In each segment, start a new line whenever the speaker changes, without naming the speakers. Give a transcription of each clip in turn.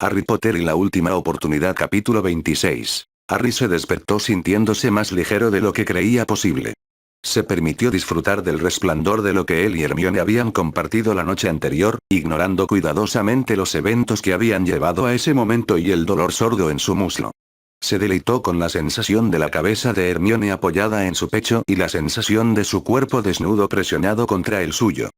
Harry Potter y la última oportunidad capítulo 26. Harry se despertó sintiéndose más ligero de lo que creía posible. Se permitió disfrutar del resplandor de lo que él y Hermione habían compartido la noche anterior, ignorando cuidadosamente los eventos que habían llevado a ese momento y el dolor sordo en su muslo. Se deleitó con la sensación de la cabeza de Hermione apoyada en su pecho y la sensación de su cuerpo desnudo presionado contra el suyo.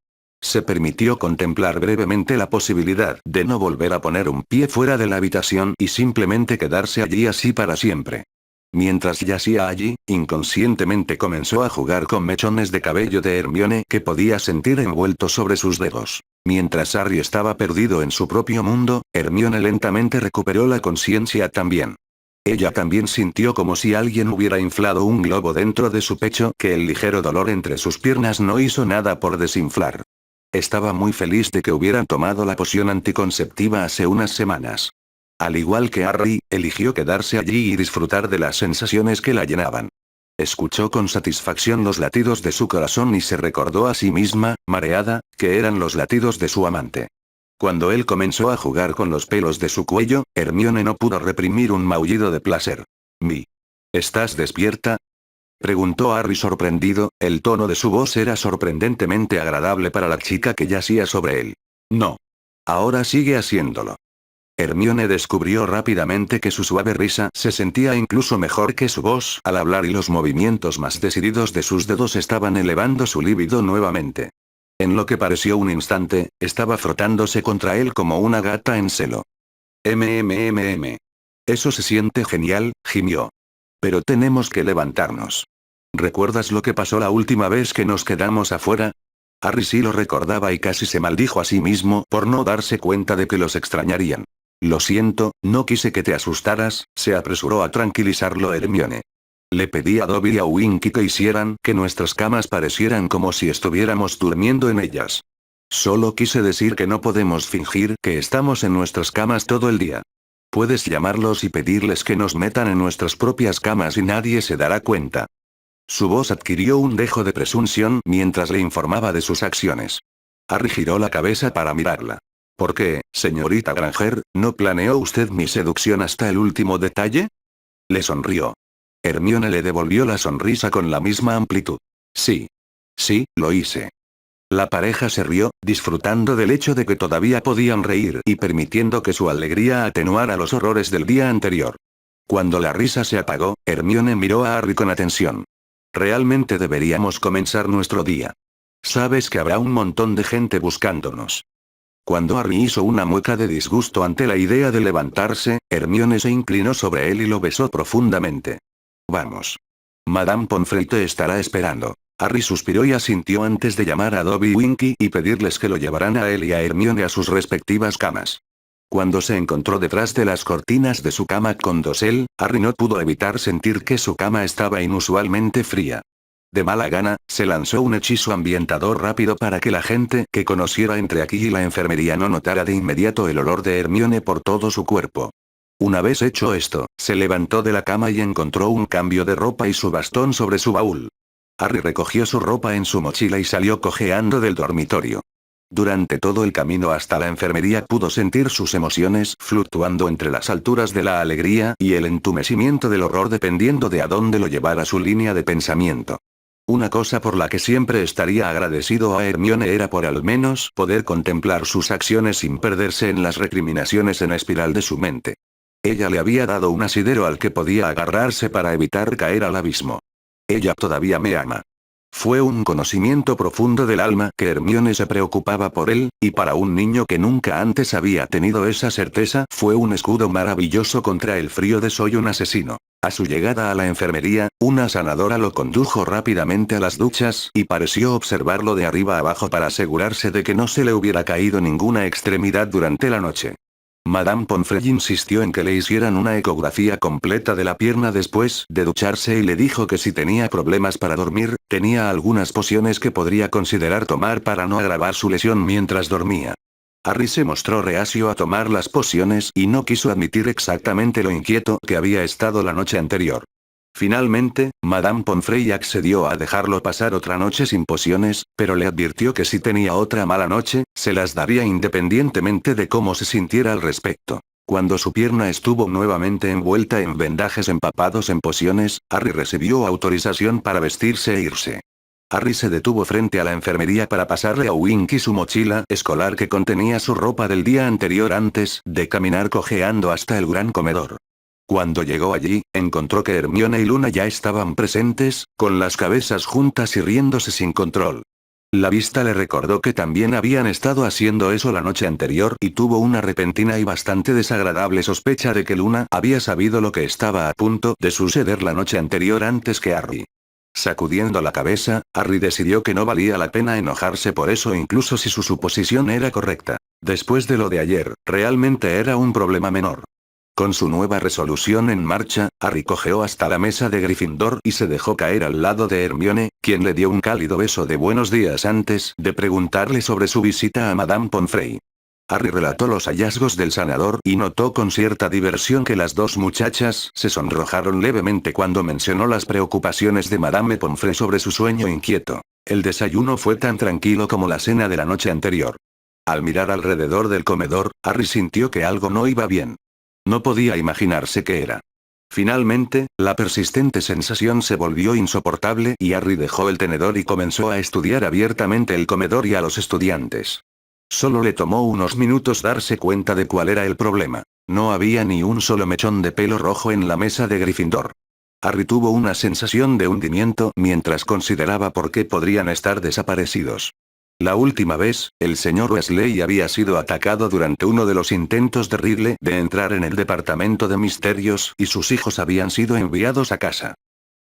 Se permitió contemplar brevemente la posibilidad de no volver a poner un pie fuera de la habitación y simplemente quedarse allí así para siempre. Mientras yacía allí, inconscientemente comenzó a jugar con mechones de cabello de Hermione que podía sentir envueltos sobre sus dedos. Mientras Harry estaba perdido en su propio mundo, Hermione lentamente recuperó la conciencia también. Ella también sintió como si alguien hubiera inflado un globo dentro de su pecho que el ligero dolor entre sus piernas no hizo nada por desinflar. Estaba muy feliz de que hubieran tomado la poción anticonceptiva hace unas semanas. Al igual que Harry, eligió quedarse allí y disfrutar de las sensaciones que la llenaban. Escuchó con satisfacción los latidos de su corazón y se recordó a sí misma, mareada, que eran los latidos de su amante. Cuando él comenzó a jugar con los pelos de su cuello, Hermione no pudo reprimir un maullido de placer. ¿Estás despierta?, preguntó Harry sorprendido, el tono de su voz era sorprendentemente agradable para la chica que yacía sobre él. No. Ahora sigue haciéndolo. Hermione descubrió rápidamente que su suave risa se sentía incluso mejor que su voz al hablar y los movimientos más decididos de sus dedos estaban elevando su líbido nuevamente. En lo que pareció un instante, estaba frotándose contra él como una gata en celo. Eso se siente genial, gimió. Pero tenemos que levantarnos. ¿Recuerdas lo que pasó la última vez que nos quedamos afuera? Harry sí lo recordaba y casi se maldijo a sí mismo por no darse cuenta de que los extrañarían. Lo siento, no quise que te asustaras, se apresuró a tranquilizarlo Hermione. Le pedí a Dobby y a Winky que hicieran que nuestras camas parecieran como si estuviéramos durmiendo en ellas. Solo quise decir que no podemos fingir que estamos en nuestras camas todo el día. Puedes llamarlos y pedirles que nos metan en nuestras propias camas y nadie se dará cuenta. Su voz adquirió un dejo de presunción mientras le informaba de sus acciones. Harry giró la cabeza para mirarla. ¿Por qué, señorita Granger, no planeó usted mi seducción hasta el último detalle? Le sonrió. Hermione le devolvió la sonrisa con la misma amplitud. Sí. Sí, lo hice. La pareja se rió, disfrutando del hecho de que todavía podían reír y permitiendo que su alegría atenuara los horrores del día anterior. Cuando la risa se apagó, Hermione miró a Harry con atención. Realmente deberíamos comenzar nuestro día. Sabes que habrá un montón de gente buscándonos. Cuando Harry hizo una mueca de disgusto ante la idea de levantarse, Hermione se inclinó sobre él y lo besó profundamente. Vamos. Madame Pomfrey te estará esperando. Harry suspiró y asintió antes de llamar a Dobby y Winky y pedirles que lo llevaran a él y a Hermione a sus respectivas camas. Cuando se encontró detrás de las cortinas de su cama con dosel, Harry no pudo evitar sentir que su cama estaba inusualmente fría. De mala gana, se lanzó un hechizo ambientador rápido para que la gente que conociera entre aquí y la enfermería no notara de inmediato el olor de Hermione por todo su cuerpo. Una vez hecho esto, se levantó de la cama y encontró un cambio de ropa y su bastón sobre su baúl. Harry recogió su ropa en su mochila y salió cojeando del dormitorio. Durante todo el camino hasta la enfermería pudo sentir sus emociones fluctuando entre las alturas de la alegría y el entumecimiento del horror dependiendo de a dónde lo llevara su línea de pensamiento. Una cosa por la que siempre estaría agradecido a Hermione era por al menos poder contemplar sus acciones sin perderse en las recriminaciones en espiral de su mente. Ella le había dado un asidero al que podía agarrarse para evitar caer al abismo. Ella todavía me ama. Fue un conocimiento profundo del alma que Hermione se preocupaba por él, y para un niño que nunca antes había tenido esa certeza fue un escudo maravilloso contra el frío de soy un asesino. A su llegada a la enfermería, una sanadora lo condujo rápidamente a las duchas y pareció observarlo de arriba abajo para asegurarse de que no se le hubiera caído ninguna extremidad durante la noche. Madame Pomfrey insistió en que le hicieran una ecografía completa de la pierna después de ducharse y le dijo que si tenía problemas para dormir, tenía algunas pociones que podría considerar tomar para no agravar su lesión mientras dormía. Harry se mostró reacio a tomar las pociones y no quiso admitir exactamente lo inquieto que había estado la noche anterior. Finalmente, Madame Pomfrey accedió a dejarlo pasar otra noche sin pociones, pero le advirtió que si tenía otra mala noche, se las daría independientemente de cómo se sintiera al respecto. Cuando su pierna estuvo nuevamente envuelta en vendajes empapados en pociones, Harry recibió autorización para vestirse e irse. Harry se detuvo frente a la enfermería para pasarle a Winky su mochila escolar que contenía su ropa del día anterior antes de caminar cojeando hasta el gran comedor. Cuando llegó allí, encontró que Hermione y Luna ya estaban presentes, con las cabezas juntas y riéndose sin control. La vista le recordó que también habían estado haciendo eso la noche anterior y tuvo una repentina y bastante desagradable sospecha de que Luna había sabido lo que estaba a punto de suceder la noche anterior antes que Harry. Sacudiendo la cabeza, Harry decidió que no valía la pena enojarse por eso incluso si su suposición era correcta. Después de lo de ayer, realmente era un problema menor. Con su nueva resolución en marcha, Harry cojeó hasta la mesa de Gryffindor y se dejó caer al lado de Hermione, quien le dio un cálido beso de buenos días antes de preguntarle sobre su visita a Madame Pomfrey. Harry relató los hallazgos del sanador y notó con cierta diversión que las dos muchachas se sonrojaron levemente cuando mencionó las preocupaciones de Madame Pomfrey sobre su sueño inquieto. El desayuno fue tan tranquilo como la cena de la noche anterior. Al mirar alrededor del comedor, Harry sintió que algo no iba bien. No podía imaginarse qué era. Finalmente, la persistente sensación se volvió insoportable y Harry dejó el tenedor y comenzó a estudiar abiertamente el comedor y a los estudiantes. Solo le tomó unos minutos darse cuenta de cuál era el problema. No había ni un solo mechón de pelo rojo en la mesa de Gryffindor. Harry tuvo una sensación de hundimiento mientras consideraba por qué podrían estar desaparecidos. La última vez, el señor Weasley había sido atacado durante uno de los intentos de Ridley de entrar en el departamento de misterios y sus hijos habían sido enviados a casa.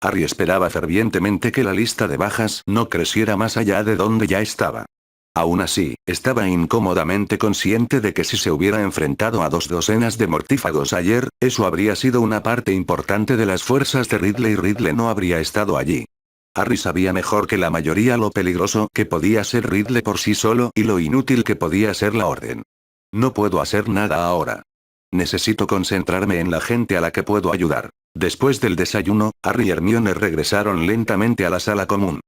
Harry esperaba fervientemente que la lista de bajas no creciera más allá de donde ya estaba. Aún así, estaba incómodamente consciente de que si se hubiera enfrentado a 2 docenas de mortífagos ayer, eso habría sido una parte importante de las fuerzas de Ridley y Ridley no habría estado allí. Harry sabía mejor que la mayoría lo peligroso que podía ser Ridley por sí solo y lo inútil que podía ser la orden. No puedo hacer nada ahora. Necesito concentrarme en la gente a la que puedo ayudar. Después del desayuno, Harry y Hermione regresaron lentamente a la sala común.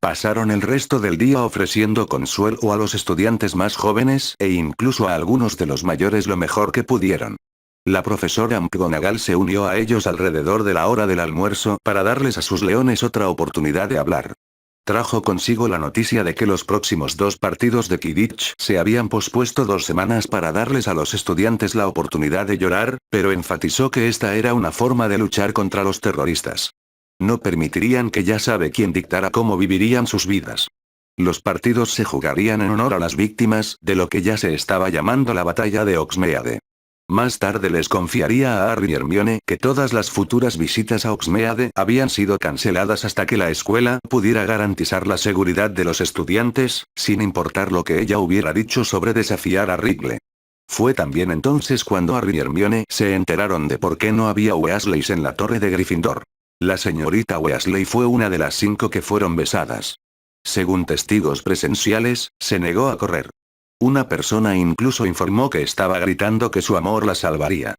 Pasaron el resto del día ofreciendo consuelo a los estudiantes más jóvenes e incluso a algunos de los mayores lo mejor que pudieron. La profesora McGonagall se unió a ellos alrededor de la hora del almuerzo para darles a sus leones otra oportunidad de hablar. Trajo consigo la noticia de que los próximos 2 partidos de Quidditch se habían pospuesto 2 semanas para darles a los estudiantes la oportunidad de llorar, pero enfatizó que esta era una forma de luchar contra los terroristas. No permitirían que ya sabe quién dictara cómo vivirían sus vidas. Los partidos se jugarían en honor a las víctimas de lo que ya se estaba llamando la batalla de Hogsmeade. Más tarde les confiaría a Harry y Hermione que todas las futuras visitas a Hogsmeade habían sido canceladas hasta que la escuela pudiera garantizar la seguridad de los estudiantes, sin importar lo que ella hubiera dicho sobre desafiar a Ridley. Fue también entonces cuando Harry y Hermione se enteraron de por qué no había Weasleys en la torre de Gryffindor. La señorita Weasley fue una de las 5 que fueron besadas. Según testigos presenciales, se negó a correr. Una persona incluso informó que estaba gritando que su amor la salvaría.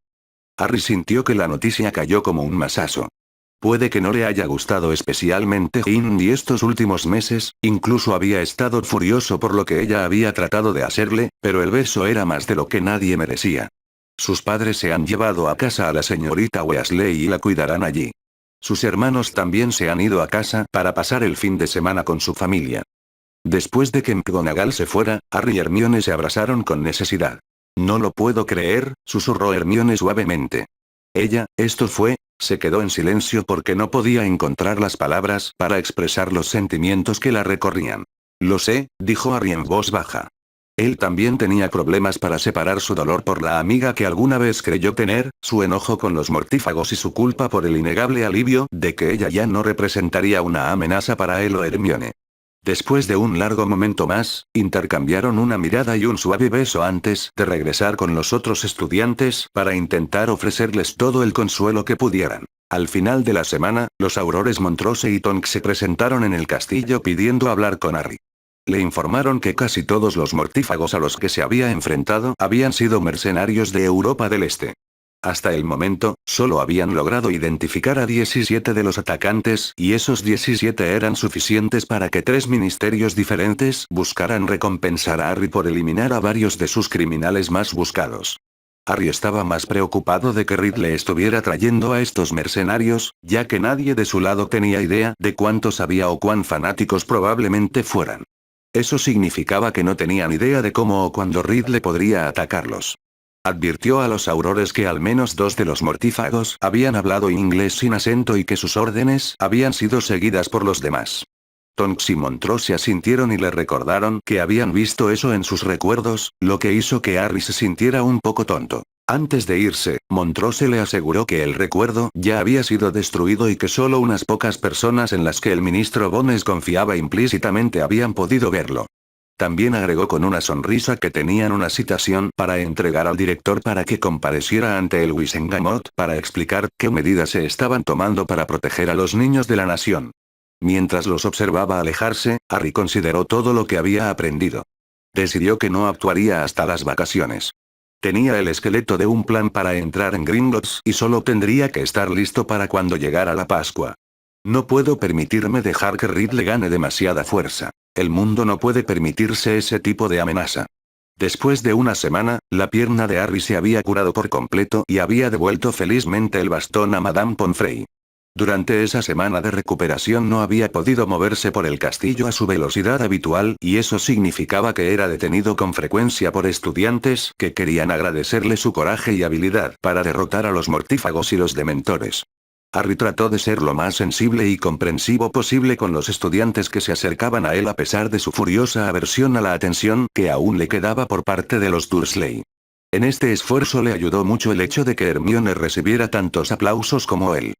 Harry sintió que la noticia cayó como un masazo. Puede que no le haya gustado especialmente Ginny estos últimos meses, incluso había estado furioso por lo que ella había tratado de hacerle, pero el beso era más de lo que nadie merecía. Sus padres se han llevado a casa a la señorita Weasley y la cuidarán allí. Sus hermanos también se han ido a casa para pasar el fin de semana con su familia. Después de que McGonagall se fuera, Harry y Hermione se abrazaron con necesidad. No lo puedo creer, susurró Hermione suavemente. Ella, esto fue, se quedó en silencio porque no podía encontrar las palabras para expresar los sentimientos que la recorrían. Lo sé, dijo Harry en voz baja. Él también tenía problemas para separar su dolor por la amiga que alguna vez creyó tener, su enojo con los mortífagos y su culpa por el innegable alivio de que ella ya no representaría una amenaza para él o Hermione. Después de un largo momento más, intercambiaron una mirada y un suave beso antes de regresar con los otros estudiantes para intentar ofrecerles todo el consuelo que pudieran. Al final de la semana, los Aurores Montrose y Tonks se presentaron en el castillo pidiendo hablar con Harry. Le informaron que casi todos los mortífagos a los que se había enfrentado habían sido mercenarios de Europa del Este. Hasta el momento, solo habían logrado identificar a 17 de los atacantes y esos 17 eran suficientes para que 3 ministerios diferentes buscaran recompensar a Harry por eliminar a varios de sus criminales más buscados. Harry estaba más preocupado de que Ridley estuviera trayendo a estos mercenarios, ya que nadie de su lado tenía idea de cuántos había o cuán fanáticos probablemente fueran. Eso significaba que no tenían idea de cómo o cuándo Ridley podría atacarlos. Advirtió a los aurores que al menos 2 de los mortífagos habían hablado inglés sin acento y que sus órdenes habían sido seguidas por los demás. Tonks y Montrose se asintieron y le recordaron que habían visto eso en sus recuerdos, lo que hizo que Harry se sintiera un poco tonto. Antes de irse, Montrose le aseguró que el recuerdo ya había sido destruido y que solo unas pocas personas en las que el ministro Bones confiaba implícitamente habían podido verlo. También agregó con una sonrisa que tenían una citación para entregar al director para que compareciera ante el Wisengamot para explicar qué medidas se estaban tomando para proteger a los niños de la nación. Mientras los observaba alejarse, Harry consideró todo lo que había aprendido. Decidió que no actuaría hasta las vacaciones. Tenía el esqueleto de un plan para entrar en Gringotts y solo tendría que estar listo para cuando llegara la Pascua. No puedo permitirme dejar que Ridley gane demasiada fuerza. El mundo no puede permitirse ese tipo de amenaza. Después de una semana, la pierna de Harry se había curado por completo y había devuelto felizmente el bastón a Madame Pomfrey. Durante esa semana de recuperación no había podido moverse por el castillo a su velocidad habitual y eso significaba que era detenido con frecuencia por estudiantes que querían agradecerle su coraje y habilidad para derrotar a los mortífagos y los dementores. Harry trató de ser lo más sensible y comprensivo posible con los estudiantes que se acercaban a él a pesar de su furiosa aversión a la atención que aún le quedaba por parte de los Dursley. En este esfuerzo le ayudó mucho el hecho de que Hermione recibiera tantos aplausos como él.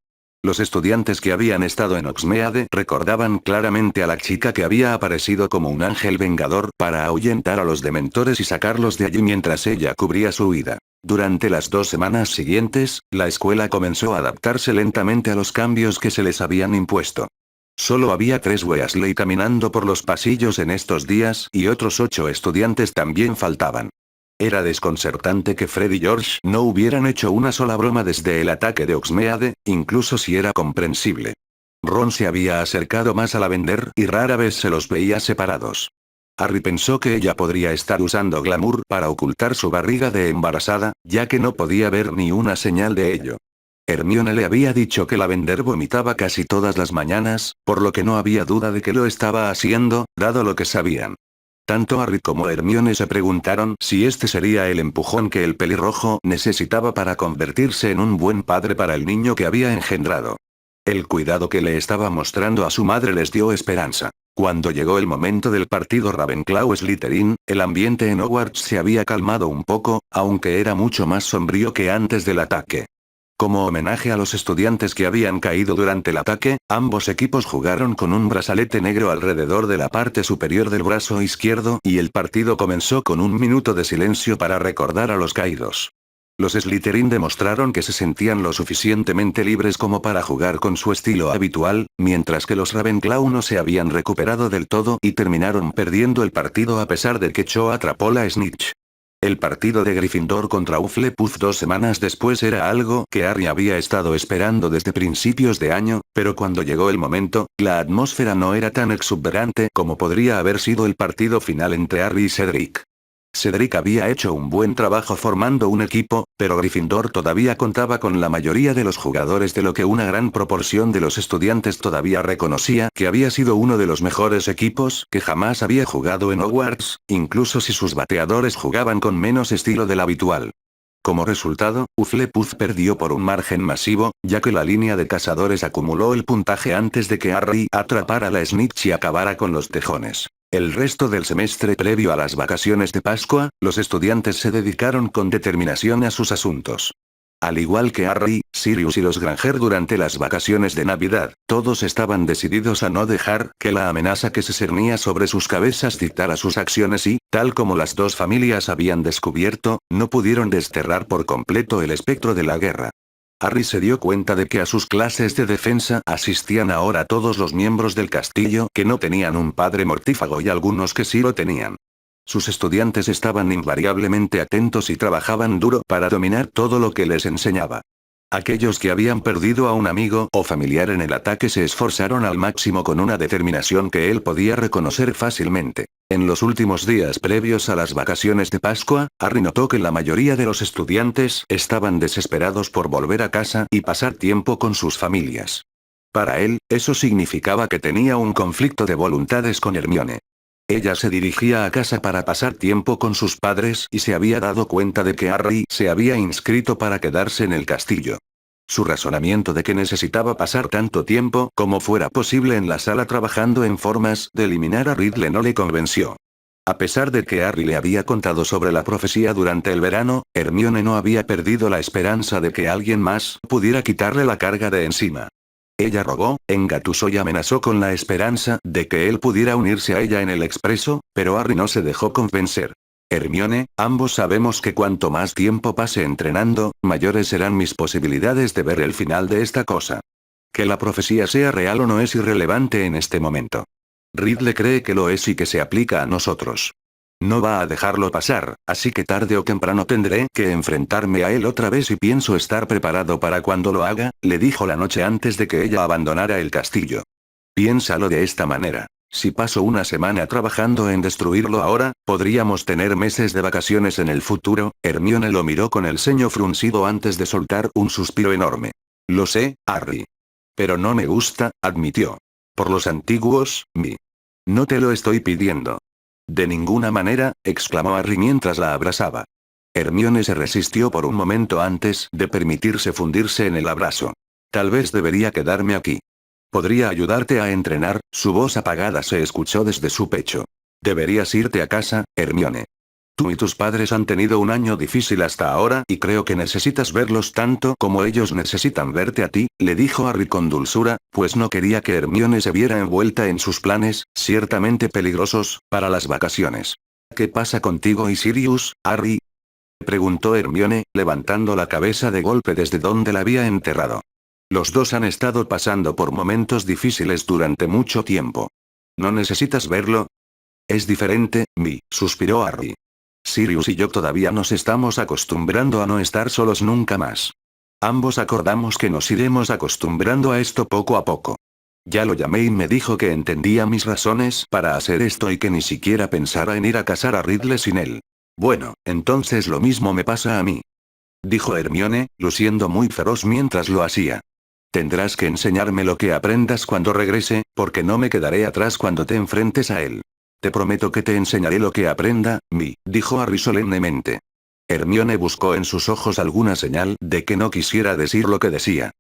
Los estudiantes que habían estado en Hogsmeade recordaban claramente a la chica que había aparecido como un ángel vengador para ahuyentar a los dementores y sacarlos de allí mientras ella cubría su huida. Durante las 2 semanas siguientes, la escuela comenzó a adaptarse lentamente a los cambios que se les habían impuesto. Solo había 3 Weasley caminando por los pasillos en estos días y otros 8 estudiantes también faltaban. Era desconcertante que Fred y George no hubieran hecho una sola broma desde el ataque de Hogsmeade, incluso si era comprensible. Ron se había acercado más a Lavender y rara vez se los veía separados. Harry pensó que ella podría estar usando glamour para ocultar su barriga de embarazada, ya que no podía ver ni una señal de ello. Hermione le había dicho que Lavender vomitaba casi todas las mañanas, por lo que no había duda de que lo estaba haciendo, dado lo que sabían. Tanto Harry como Hermione se preguntaron si este sería el empujón que el pelirrojo necesitaba para convertirse en un buen padre para el niño que había engendrado. El cuidado que le estaba mostrando a su madre les dio esperanza. Cuando llegó el momento del partido Ravenclaw-Slytherin, el ambiente en Hogwarts se había calmado un poco, aunque era mucho más sombrío que antes del ataque. Como homenaje a los estudiantes que habían caído durante el ataque, ambos equipos jugaron con un brazalete negro alrededor de la parte superior del brazo izquierdo y el partido comenzó con un minuto de silencio para recordar a los caídos. Los Slytherin demostraron que se sentían lo suficientemente libres como para jugar con su estilo habitual, mientras que los Ravenclaw no se habían recuperado del todo y terminaron perdiendo el partido a pesar de que Cho atrapó la snitch. El partido de Gryffindor contra Hufflepuff 2 semanas después era algo que Harry había estado esperando desde principios de año, pero cuando llegó el momento, la atmósfera no era tan exuberante como podría haber sido el partido final entre Harry y Cedric. Cedric había hecho un buen trabajo formando un equipo, pero Gryffindor todavía contaba con la mayoría de los jugadores de lo que una gran proporción de los estudiantes todavía reconocía que había sido uno de los mejores equipos que jamás había jugado en Hogwarts, incluso si sus bateadores jugaban con menos estilo del habitual. Como resultado, Hufflepuff perdió por un margen masivo, ya que la línea de cazadores acumuló el puntaje antes de que Harry atrapara la snitch y acabara con los tejones. El resto del semestre previo a las vacaciones de Pascua, los estudiantes se dedicaron con determinación a sus asuntos. Al igual que Harry, Sirius y los Granger durante las vacaciones de Navidad, todos estaban decididos a no dejar que la amenaza que se cernía sobre sus cabezas dictara sus acciones y, tal como las 2 familias habían descubierto, no pudieron desterrar por completo el espectro de la guerra. Harry se dio cuenta de que a sus clases de defensa asistían ahora todos los miembros del castillo que no tenían un padre mortífago y algunos que sí lo tenían. Sus estudiantes estaban invariablemente atentos y trabajaban duro para dominar todo lo que les enseñaba. Aquellos que habían perdido a un amigo o familiar en el ataque se esforzaron al máximo con una determinación que él podía reconocer fácilmente. En los últimos días previos a las vacaciones de Pascua, Harry notó que la mayoría de los estudiantes estaban desesperados por volver a casa y pasar tiempo con sus familias. Para él, eso significaba que tenía un conflicto de voluntades con Hermione. Ella se dirigía a casa para pasar tiempo con sus padres y se había dado cuenta de que Harry se había inscrito para quedarse en el castillo. Su razonamiento de que necesitaba pasar tanto tiempo como fuera posible en la sala trabajando en formas de eliminar a Riddle no le convenció. A pesar de que Harry le había contado sobre la profecía durante el verano, Hermione no había perdido la esperanza de que alguien más pudiera quitarle la carga de encima. Ella rogó, engatusó y amenazó con la esperanza de que él pudiera unirse a ella en el expreso, pero Harry no se dejó convencer. Hermione, ambos sabemos que cuanto más tiempo pase entrenando, mayores serán mis posibilidades de ver el final de esta cosa. Que la profecía sea real o no es irrelevante en este momento. Riddle cree que lo es y que se aplica a nosotros. No va a dejarlo pasar, así que tarde o temprano tendré que enfrentarme a él otra vez y pienso estar preparado para cuando lo haga, le dijo la noche antes de que ella abandonara el castillo. Piénsalo de esta manera. Si paso una semana trabajando en destruirlo ahora, podríamos tener meses de vacaciones en el futuro. Hermione lo miró con el ceño fruncido antes de soltar un suspiro enorme. Lo sé, Harry. Pero no me gusta, admitió. Por los antiguos, No te lo estoy pidiendo. De ninguna manera, exclamó Harry mientras la abrazaba. Hermione se resistió por un momento antes de permitirse fundirse en el abrazo. Tal vez debería quedarme aquí. Podría ayudarte a entrenar, su voz apagada se escuchó desde su pecho. Deberías irte a casa, Hermione. Tú y tus padres han tenido un año difícil hasta ahora y creo que necesitas verlos tanto como ellos necesitan verte a ti, le dijo Harry con dulzura, pues no quería que Hermione se viera envuelta en sus planes, ciertamente peligrosos, para las vacaciones. ¿Qué pasa contigo y Sirius, Harry?, preguntó Hermione, levantando la cabeza de golpe desde donde la había enterrado. Los dos han estado pasando por momentos difíciles durante mucho tiempo. ¿No necesitas verlo? Es diferente, suspiró Harry. Sirius y yo todavía nos estamos acostumbrando a no estar solos nunca más. Ambos acordamos que nos iremos acostumbrando a esto poco a poco. Ya lo llamé y me dijo que entendía mis razones para hacer esto y que ni siquiera pensara en ir a casar a Riddle sin él. Bueno, entonces lo mismo me pasa a mí, dijo Hermione, luciendo muy feroz mientras lo hacía. Tendrás que enseñarme lo que aprendas cuando regrese, porque no me quedaré atrás cuando te enfrentes a él. Te prometo que te enseñaré lo que aprenda, dijo Harry solemnemente. Hermione buscó en sus ojos alguna señal de que no quisiera decir lo que decía.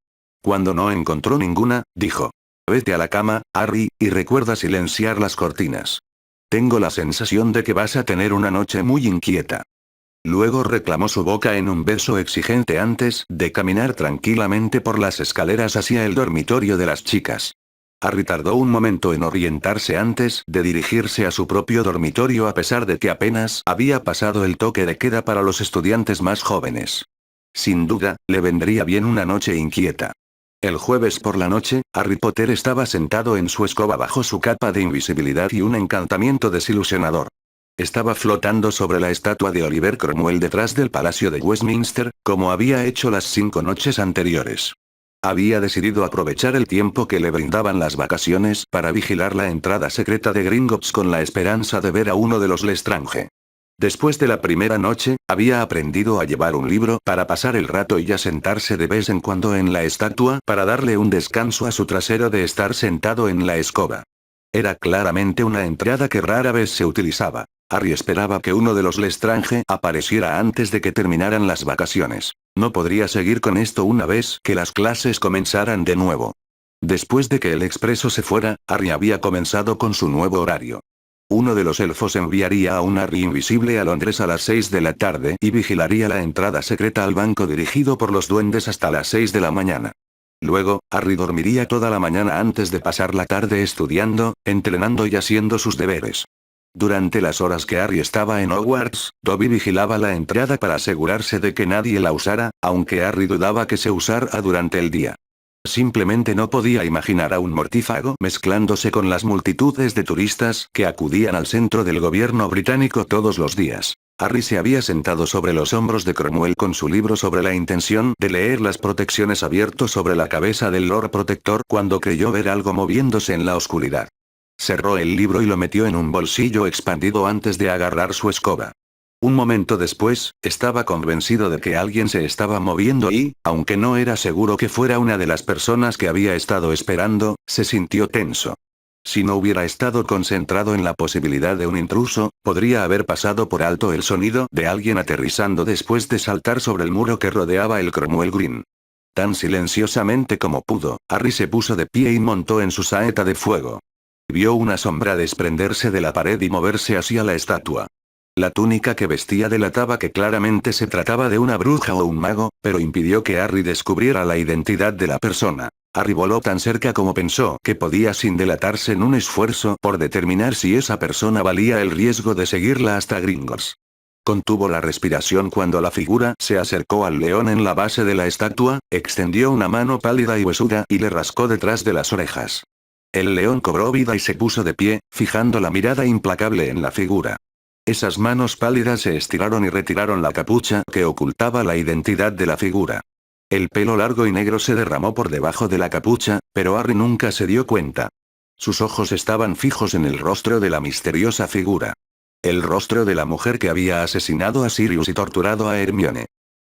Cuando no encontró ninguna, dijo: Vete a la cama, Harry, y recuerda silenciar las cortinas. Tengo la sensación de que vas a tener una noche muy inquieta. Luego reclamó su boca en un beso exigente antes de caminar tranquilamente por las escaleras hacia el dormitorio de las chicas. Harry tardó un momento en orientarse antes de dirigirse a su propio dormitorio a pesar de que apenas había pasado el toque de queda para los estudiantes más jóvenes. Sin duda, le vendría bien una noche inquieta. El jueves por la noche, Harry Potter estaba sentado en su escoba bajo su capa de invisibilidad y un encantamiento desilusionador. Estaba flotando sobre la estatua de Oliver Cromwell detrás del Palacio de Westminster, como había hecho las 5 noches anteriores. Había decidido aprovechar el tiempo que le brindaban las vacaciones para vigilar la entrada secreta de Gringotts con la esperanza de ver a uno de los Lestrange. Después de la primera noche, había aprendido a llevar un libro para pasar el rato y a sentarse de vez en cuando en la estatua para darle un descanso a su trasero de estar sentado en la escoba. Era claramente una entrada que rara vez se utilizaba. Harry esperaba que uno de los Lestrange apareciera antes de que terminaran las vacaciones. No podría seguir con esto una vez que las clases comenzaran de nuevo. Después de que el expreso se fuera, Harry había comenzado con su nuevo horario. Uno de los elfos enviaría a un Harry invisible a Londres a las 6 de la tarde y vigilaría la entrada secreta al banco dirigido por los duendes hasta las 6 de la mañana. Luego, Harry dormiría toda la mañana antes de pasar la tarde estudiando, entrenando y haciendo sus deberes. Durante las horas que Harry estaba en Hogwarts, Dobby vigilaba la entrada para asegurarse de que nadie la usara, aunque Harry dudaba que se usara durante el día. Simplemente no podía imaginar a un mortífago mezclándose con las multitudes de turistas que acudían al centro del gobierno británico todos los días. Harry se había sentado sobre los hombros de Cromwell con su libro sobre la intención de leer las protecciones abierto sobre la cabeza del Lord Protector cuando creyó ver algo moviéndose en la oscuridad. Cerró el libro y lo metió en un bolsillo expandido antes de agarrar su escoba. Un momento después, estaba convencido de que alguien se estaba moviendo y, aunque no era seguro que fuera una de las personas que había estado esperando, se sintió tenso. Si no hubiera estado concentrado en la posibilidad de un intruso, podría haber pasado por alto el sonido de alguien aterrizando después de saltar sobre el muro que rodeaba el Cromwell Green. Tan silenciosamente como pudo, Harry se puso de pie y montó en su saeta de fuego. Vio una sombra desprenderse de la pared y moverse hacia la estatua. La túnica que vestía delataba que claramente se trataba de una bruja o un mago, pero impidió que Harry descubriera la identidad de la persona. Harry voló tan cerca como pensó que podía sin delatarse en un esfuerzo por determinar si esa persona valía el riesgo de seguirla hasta Gringotts. Contuvo la respiración cuando la figura se acercó al león en la base de la estatua, extendió una mano pálida y huesuda y le rascó detrás de las orejas. El león cobró vida y se puso de pie, fijando la mirada implacable en la figura. Esas manos pálidas se estiraron y retiraron la capucha que ocultaba la identidad de la figura. El pelo largo y negro se derramó por debajo de la capucha, pero Harry nunca se dio cuenta. Sus ojos estaban fijos en el rostro de la misteriosa figura. El rostro de la mujer que había asesinado a Sirius y torturado a Hermione.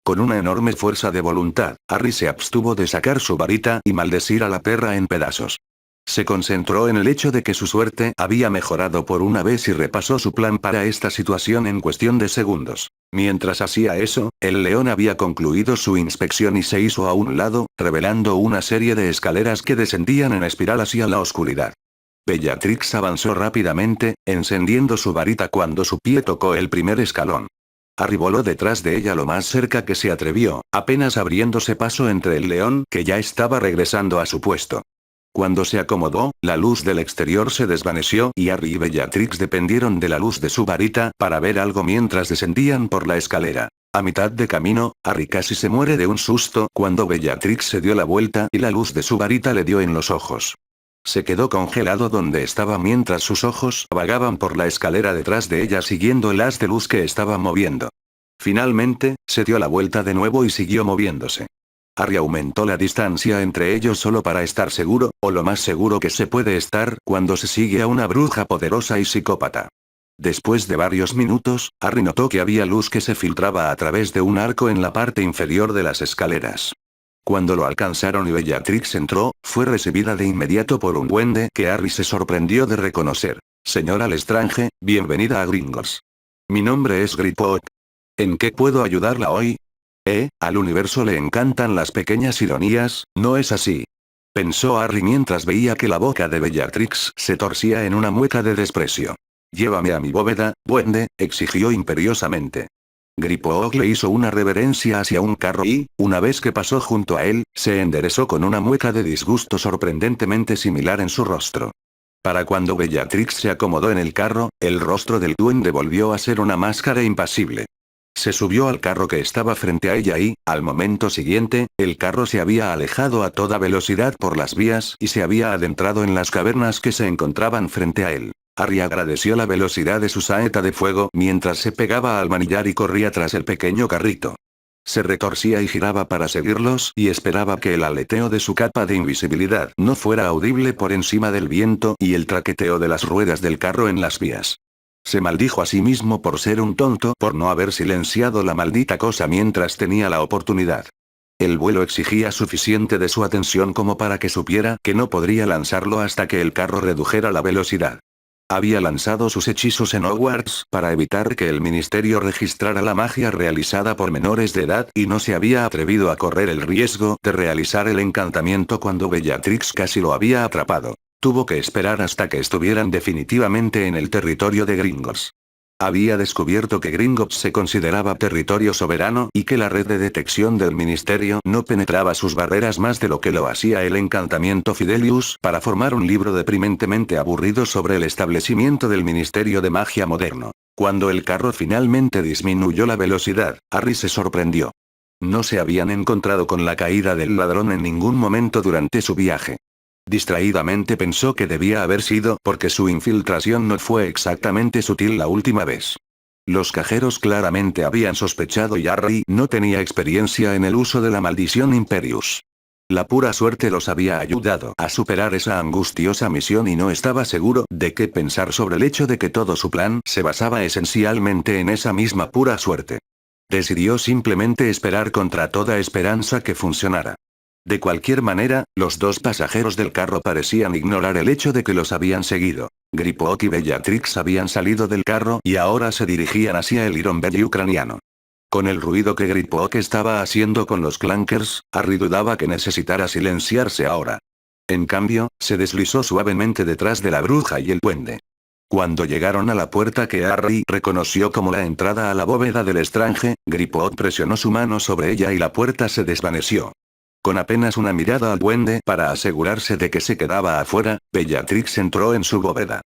Con una enorme fuerza de voluntad, Harry se abstuvo de sacar su varita y maldecir a la perra en pedazos. Se concentró en el hecho de que su suerte había mejorado por una vez y repasó su plan para esta situación en cuestión de segundos. Mientras hacía eso, el león había concluido su inspección y se hizo a un lado, revelando una serie de escaleras que descendían en espiral hacia la oscuridad. Bellatrix avanzó rápidamente, encendiendo su varita cuando su pie tocó el primer escalón. Harry voló detrás de ella lo más cerca que se atrevió, apenas abriéndose paso entre el león que ya estaba regresando a su puesto. Cuando se acomodó, la luz del exterior se desvaneció y Harry y Bellatrix dependieron de la luz de su varita para ver algo mientras descendían por la escalera. A mitad de camino, Harry casi se muere de un susto cuando Bellatrix se dio la vuelta y la luz de su varita le dio en los ojos. Se quedó congelado donde estaba mientras sus ojos vagaban por la escalera detrás de ella siguiendo el haz de luz que estaba moviendo. Finalmente, se dio la vuelta de nuevo y siguió moviéndose. Harry aumentó la distancia entre ellos solo para estar seguro, o lo más seguro que se puede estar cuando se sigue a una bruja poderosa y psicópata. Después de varios minutos, Harry notó que había luz que se filtraba a través de un arco en la parte inferior de las escaleras. Cuando lo alcanzaron y Bellatrix entró, fue recibida de inmediato por un duende que Harry se sorprendió de reconocer. Señora Lestrange, bienvenida a Gringotts. Mi nombre es Griphook. ¿En qué puedo ayudarla hoy? Al universo le encantan las pequeñas ironías, ¿no es así? Pensó Harry mientras veía que la boca de Bellatrix se torcía en una mueca de desprecio. Llévame a mi bóveda, duende, exigió imperiosamente. Griphook le hizo una reverencia hacia un carro y, una vez que pasó junto a él, se enderezó con una mueca de disgusto sorprendentemente similar en su rostro. Para cuando Bellatrix se acomodó en el carro, el rostro del duende volvió a ser una máscara impasible. Se subió al carro que estaba frente a ella y, al momento siguiente, el carro se había alejado a toda velocidad por las vías y se había adentrado en las cavernas que se encontraban frente a él. Harry agradeció la velocidad de su saeta de fuego mientras se pegaba al manillar y corría tras el pequeño carrito. Se retorcía y giraba para seguirlos y esperaba que el aleteo de su capa de invisibilidad no fuera audible por encima del viento y el traqueteo de las ruedas del carro en las vías. Se maldijo a sí mismo por ser un tonto por no haber silenciado la maldita cosa mientras tenía la oportunidad. El vuelo exigía suficiente de su atención como para que supiera que no podría lanzarlo hasta que el carro redujera la velocidad. Había lanzado sus hechizos en Hogwarts para evitar que el ministerio registrara la magia realizada por menores de edad y no se había atrevido a correr el riesgo de realizar el encantamiento cuando Bellatrix casi lo había atrapado. Tuvo que esperar hasta que estuvieran definitivamente en el territorio de Gringotts. Había descubierto que Gringotts se consideraba territorio soberano y que la red de detección del ministerio no penetraba sus barreras más de lo que lo hacía el encantamiento Fidelius para formar un libro deprimentemente aburrido sobre el establecimiento del ministerio de magia moderno. Cuando el carro finalmente disminuyó la velocidad, Harry se sorprendió. No se habían encontrado con la caída del ladrón en ningún momento durante su viaje. Distraídamente pensó que debía haber sido porque su infiltración no fue exactamente sutil la última vez. Los cajeros claramente habían sospechado y Harry no tenía experiencia en el uso de la maldición Imperius. La pura suerte los había ayudado a superar esa angustiosa misión y no estaba seguro de qué pensar sobre el hecho de que todo su plan se basaba esencialmente en esa misma pura suerte. Decidió simplemente esperar contra toda esperanza que funcionara. De cualquier manera, los dos pasajeros del carro parecían ignorar el hecho de que los habían seguido. Griphook y Bellatrix habían salido del carro y ahora se dirigían hacia el Iron Belly ucraniano. Con el ruido que Griphook estaba haciendo con los clankers, Harry dudaba que necesitara silenciarse ahora. En cambio, se deslizó suavemente detrás de la bruja y el duende. Cuando llegaron a la puerta que Harry reconoció como la entrada a la bóveda del estrange, Griphook presionó su mano sobre ella y la puerta se desvaneció. Con apenas una mirada al duende para asegurarse de que se quedaba afuera, Bellatrix entró en su bóveda.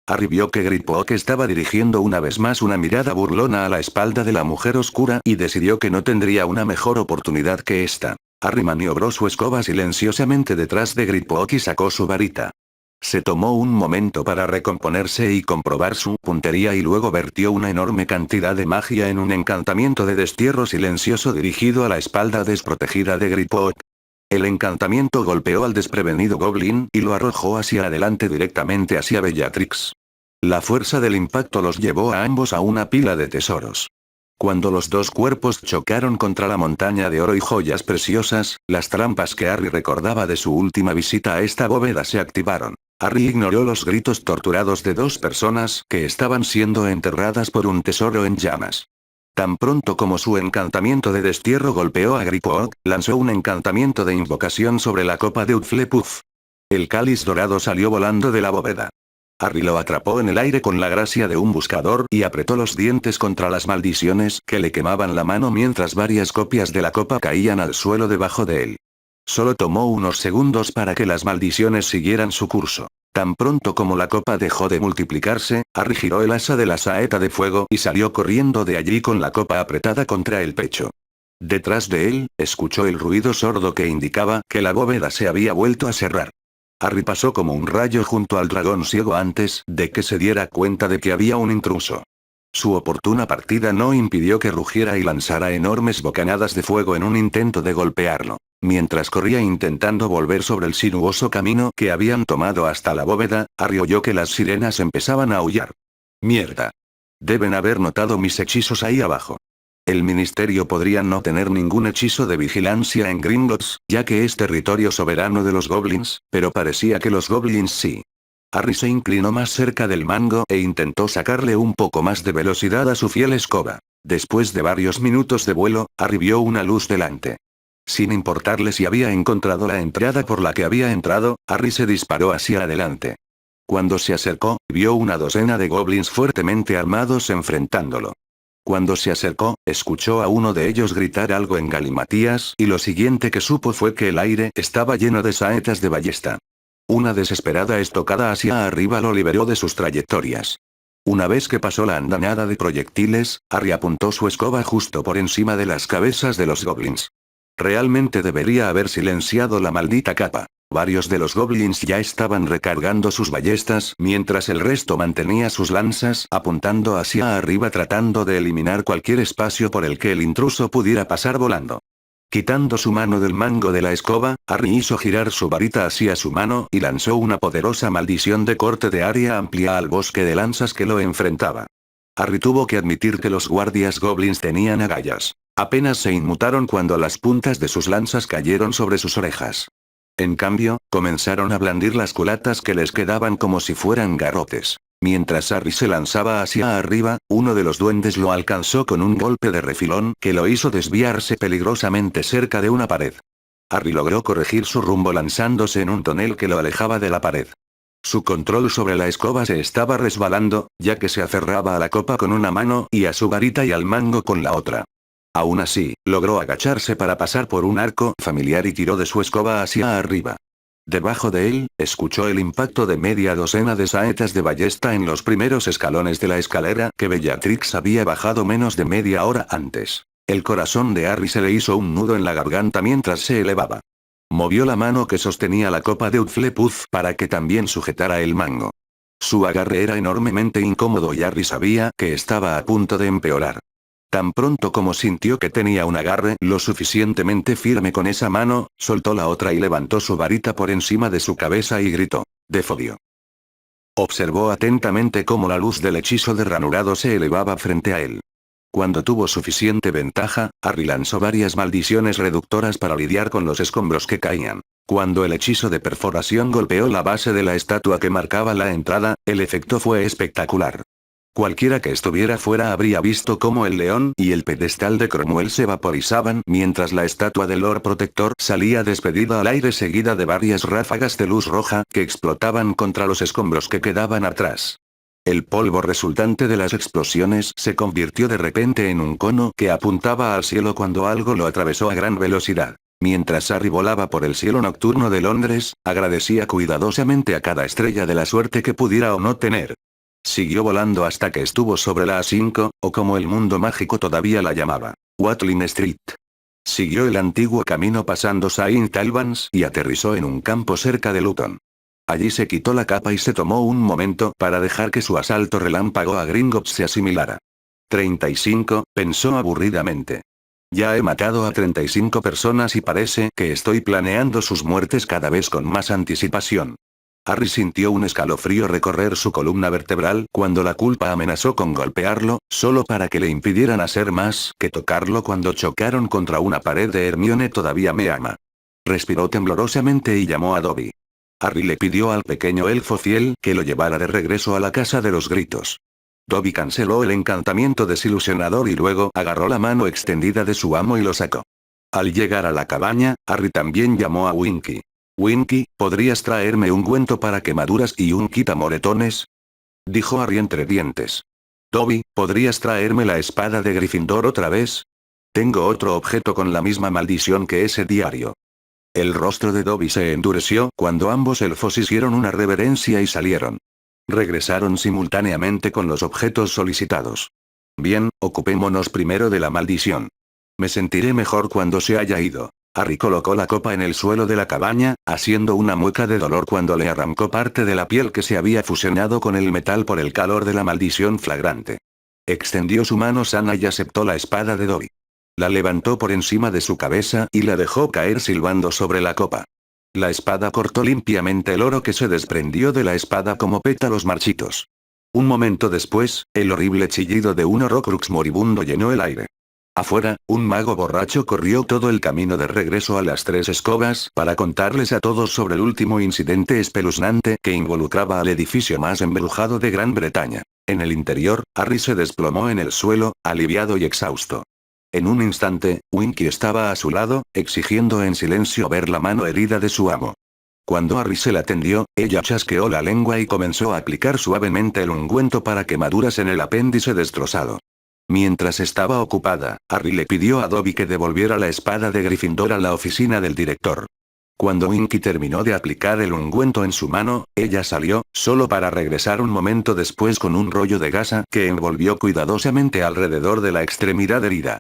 Harry vio que Griphook estaba dirigiendo una vez más una mirada burlona a la espalda de la mujer oscura y decidió que no tendría una mejor oportunidad que esta. Harry maniobró su escoba silenciosamente detrás de Griphook y sacó su varita. Se tomó un momento para recomponerse y comprobar su puntería y luego vertió una enorme cantidad de magia en un encantamiento de destierro silencioso dirigido a la espalda desprotegida de Griphook. El encantamiento golpeó al desprevenido Goblin y lo arrojó hacia adelante directamente hacia Bellatrix. La fuerza del impacto los llevó a ambos a una pila de tesoros. Cuando los dos cuerpos chocaron contra la montaña de oro y joyas preciosas, las trampas que Harry recordaba de su última visita a esta bóveda se activaron. Harry ignoró los gritos torturados de dos personas que estaban siendo enterradas por un tesoro en llamas. Tan pronto como su encantamiento de destierro golpeó a Griphook, lanzó un encantamiento de invocación sobre la copa de Hufflepuff. El cáliz dorado salió volando de la bóveda. Harry lo atrapó en el aire con la gracia de un buscador y apretó los dientes contra las maldiciones que le quemaban la mano mientras varias copias de la copa caían al suelo debajo de él. Solo tomó unos segundos para que las maldiciones siguieran su curso. Tan pronto como la copa dejó de multiplicarse, Harry giró el asa de la saeta de fuego y salió corriendo de allí con la copa apretada contra el pecho. Detrás de él, escuchó el ruido sordo que indicaba que la bóveda se había vuelto a cerrar. Harry pasó como un rayo junto al dragón ciego antes de que se diera cuenta de que había un intruso. Su oportuna partida no impidió que rugiera y lanzara enormes bocanadas de fuego en un intento de golpearlo. Mientras corría intentando volver sobre el sinuoso camino que habían tomado hasta la bóveda, Harry oyó que las sirenas empezaban a aullar. ¡Mierda! Deben haber notado mis hechizos ahí abajo. El ministerio podría no tener ningún hechizo de vigilancia en Gringotts, ya que es territorio soberano de los goblins, pero parecía que los goblins sí. Harry se inclinó más cerca del mango e intentó sacarle un poco más de velocidad a su fiel escoba. Después de varios minutos de vuelo, Harry vio una luz delante. Sin importarle si había encontrado la entrada por la que había entrado, Harry se disparó hacia adelante. Cuando se acercó, vio una docena de goblins fuertemente armados enfrentándolo. Cuando se acercó, escuchó a uno de ellos gritar algo en galimatías y lo siguiente que supo fue que el aire estaba lleno de saetas de ballesta. Una desesperada estocada hacia arriba lo liberó de sus trayectorias. Una vez que pasó la andanada de proyectiles, Harry apuntó su escoba justo por encima de las cabezas de los goblins. Realmente debería haber silenciado la maldita capa. Varios de los goblins ya estaban recargando sus ballestas mientras el resto mantenía sus lanzas apuntando hacia arriba tratando de eliminar cualquier espacio por el que el intruso pudiera pasar volando. Quitando su mano del mango de la escoba, Harry hizo girar su varita hacia su mano y lanzó una poderosa maldición de corte de área amplia al bosque de lanzas que lo enfrentaba. Harry tuvo que admitir que los guardias goblins tenían agallas. Apenas se inmutaron cuando las puntas de sus lanzas cayeron sobre sus orejas. En cambio, comenzaron a blandir las culatas que les quedaban como si fueran garrotes. Mientras Harry se lanzaba hacia arriba, uno de los duendes lo alcanzó con un golpe de refilón que lo hizo desviarse peligrosamente cerca de una pared. Harry logró corregir su rumbo lanzándose en un tonel que lo alejaba de la pared. Su control sobre la escoba se estaba resbalando, ya que se aferraba a la copa con una mano y a su varita y al mango con la otra. Aún así, logró agacharse para pasar por un arco familiar y tiró de su escoba hacia arriba. Debajo de él, escuchó el impacto de media docena de saetas de ballesta en los primeros escalones de la escalera que Bellatrix había bajado menos de media hora antes. El corazón de Harry se le hizo un nudo en la garganta mientras se elevaba. Movió la mano que sostenía la copa de Hufflepuff para que también sujetara el mango. Su agarre era enormemente incómodo y Harry sabía que estaba a punto de empeorar. Tan pronto como sintió que tenía un agarre lo suficientemente firme con esa mano, soltó la otra y levantó su varita por encima de su cabeza y gritó: «Defodio». Observó atentamente cómo la luz del hechizo de ranurado se elevaba frente a él. Cuando tuvo suficiente ventaja, Harry lanzó varias maldiciones reductoras para lidiar con los escombros que caían. Cuando el hechizo de perforación golpeó la base de la estatua que marcaba la entrada, el efecto fue espectacular. Cualquiera que estuviera fuera habría visto cómo el león y el pedestal de Cromwell se vaporizaban mientras la estatua del Lord Protector salía despedida al aire seguida de varias ráfagas de luz roja que explotaban contra los escombros que quedaban atrás. El polvo resultante de las explosiones se convirtió de repente en un cono que apuntaba al cielo cuando algo lo atravesó a gran velocidad. Mientras Harry volaba por el cielo nocturno de Londres, agradecía cuidadosamente a cada estrella de la suerte que pudiera o no tener. Siguió volando hasta que estuvo sobre la A5, o como el mundo mágico todavía la llamaba, Watling Street. Siguió el antiguo camino pasando Saint Albans y aterrizó en un campo cerca de Luton. Allí se quitó la capa y se tomó un momento para dejar que su asalto relámpago a Gringotts se asimilara. 35, pensó aburridamente. Ya he matado a 35 personas y parece que estoy planeando sus muertes cada vez con más anticipación. Harry sintió un escalofrío recorrer su columna vertebral cuando la culpa amenazó con golpearlo, solo para que le impidieran hacer más que tocarlo cuando chocaron contra una pared de Hermione todavía me ama. Respiró temblorosamente y llamó a Dobby. Harry le pidió al pequeño elfo fiel que lo llevara de regreso a la casa de los gritos. Dobby canceló el encantamiento desilusionador y luego agarró la mano extendida de su amo y lo sacó. Al llegar a la cabaña, Harry también llamó a Winky. «Winky, ¿podrías traerme un ungüento para quemaduras y un quitamoretones?», dijo Harry entre dientes. «Dobby, ¿podrías traerme la espada de Gryffindor otra vez? Tengo otro objeto con la misma maldición que ese diario». El rostro de Dobby se endureció cuando ambos elfos hicieron una reverencia y salieron. Regresaron simultáneamente con los objetos solicitados. «Bien, ocupémonos primero de la maldición. Me sentiré mejor cuando se haya ido». Harry colocó la copa en el suelo de la cabaña, haciendo una mueca de dolor cuando le arrancó parte de la piel que se había fusionado con el metal por el calor de la maldición flagrante. Extendió su mano sana y aceptó la espada de Dobby. La levantó por encima de su cabeza y la dejó caer silbando sobre la copa. La espada cortó limpiamente el oro que se desprendió de la espada como pétalos marchitos. Un momento después, el horrible chillido de un Horcrux moribundo llenó el aire. Afuera, un mago borracho corrió todo el camino de regreso a las Tres Escobas para contarles a todos sobre el último incidente espeluznante que involucraba al edificio más embrujado de Gran Bretaña. En el interior, Harry se desplomó en el suelo, aliviado y exhausto. En un instante, Winky estaba a su lado, exigiendo en silencio ver la mano herida de su amo. Cuando Harry se la tendió, ella chasqueó la lengua y comenzó a aplicar suavemente el ungüento para quemaduras en el apéndice destrozado. Mientras estaba ocupada, Harry le pidió a Dobby que devolviera la espada de Gryffindor a la oficina del director. Cuando Winky terminó de aplicar el ungüento en su mano, ella salió, solo para regresar un momento después con un rollo de gasa que envolvió cuidadosamente alrededor de la extremidad herida.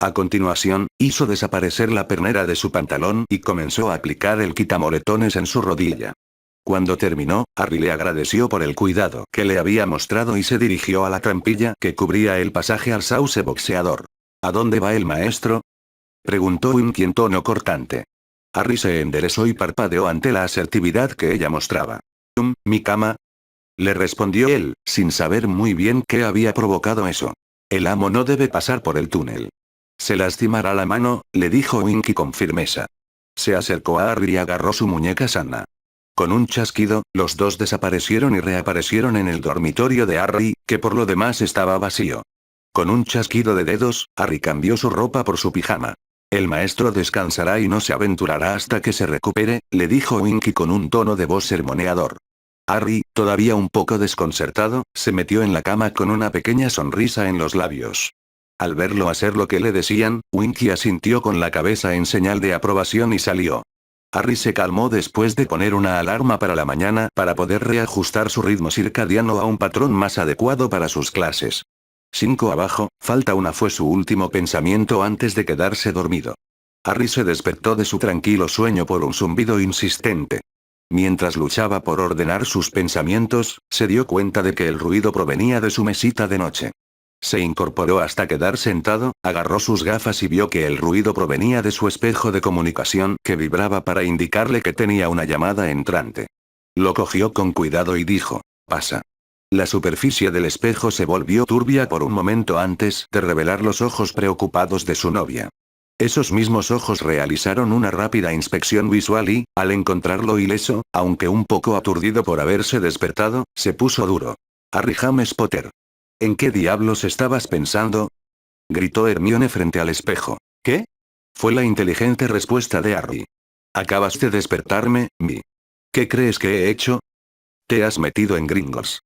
A continuación, hizo desaparecer la pernera de su pantalón y comenzó a aplicar el quitamoretones en su rodilla. Cuando terminó, Harry le agradeció por el cuidado que le había mostrado y se dirigió a la trampilla que cubría el pasaje al sauce boxeador. ¿A dónde va el maestro?, preguntó Winky en tono cortante. Harry se enderezó y parpadeó ante la asertividad que ella mostraba. Mi cama», le respondió él, sin saber muy bien qué había provocado eso. «El amo no debe pasar por el túnel. Se lastimará la mano», le dijo Winky con firmeza. Se acercó a Harry y agarró su muñeca sana. Con un chasquido, los dos desaparecieron y reaparecieron en el dormitorio de Harry, que por lo demás estaba vacío. Con un chasquido de dedos, Harry cambió su ropa por su pijama. «El maestro descansará y no se aventurará hasta que se recupere», le dijo Winky con un tono de voz sermoneador. Harry, todavía un poco desconcertado, se metió en la cama con una pequeña sonrisa en los labios. Al verlo hacer lo que le decían, Winky asintió con la cabeza en señal de aprobación y salió. Harry se calmó después de poner una alarma para la mañana para poder reajustar su ritmo circadiano a un patrón más adecuado para sus clases. 5 abajo, falta una fue su último pensamiento antes de quedarse dormido. Harry se despertó de su tranquilo sueño por un zumbido insistente. Mientras luchaba por ordenar sus pensamientos, se dio cuenta de que el ruido provenía de su mesita de noche. Se incorporó hasta quedar sentado, agarró sus gafas y vio que el ruido provenía de su espejo de comunicación que vibraba para indicarle que tenía una llamada entrante. Lo cogió con cuidado y dijo, «Pasa». La superficie del espejo se volvió turbia por un momento antes de revelar los ojos preocupados de su novia. Esos mismos ojos realizaron una rápida inspección visual y, al encontrarlo ileso, aunque un poco aturdido por haberse despertado, se puso duro. «Harry James Potter. ¿En qué diablos estabas pensando?», gritó Hermione frente al espejo. «¿Qué?», fue la inteligente respuesta de Harry. «Acabas de despertarme, mi. ¿Qué crees que he hecho?». «Te has metido en Gringotts».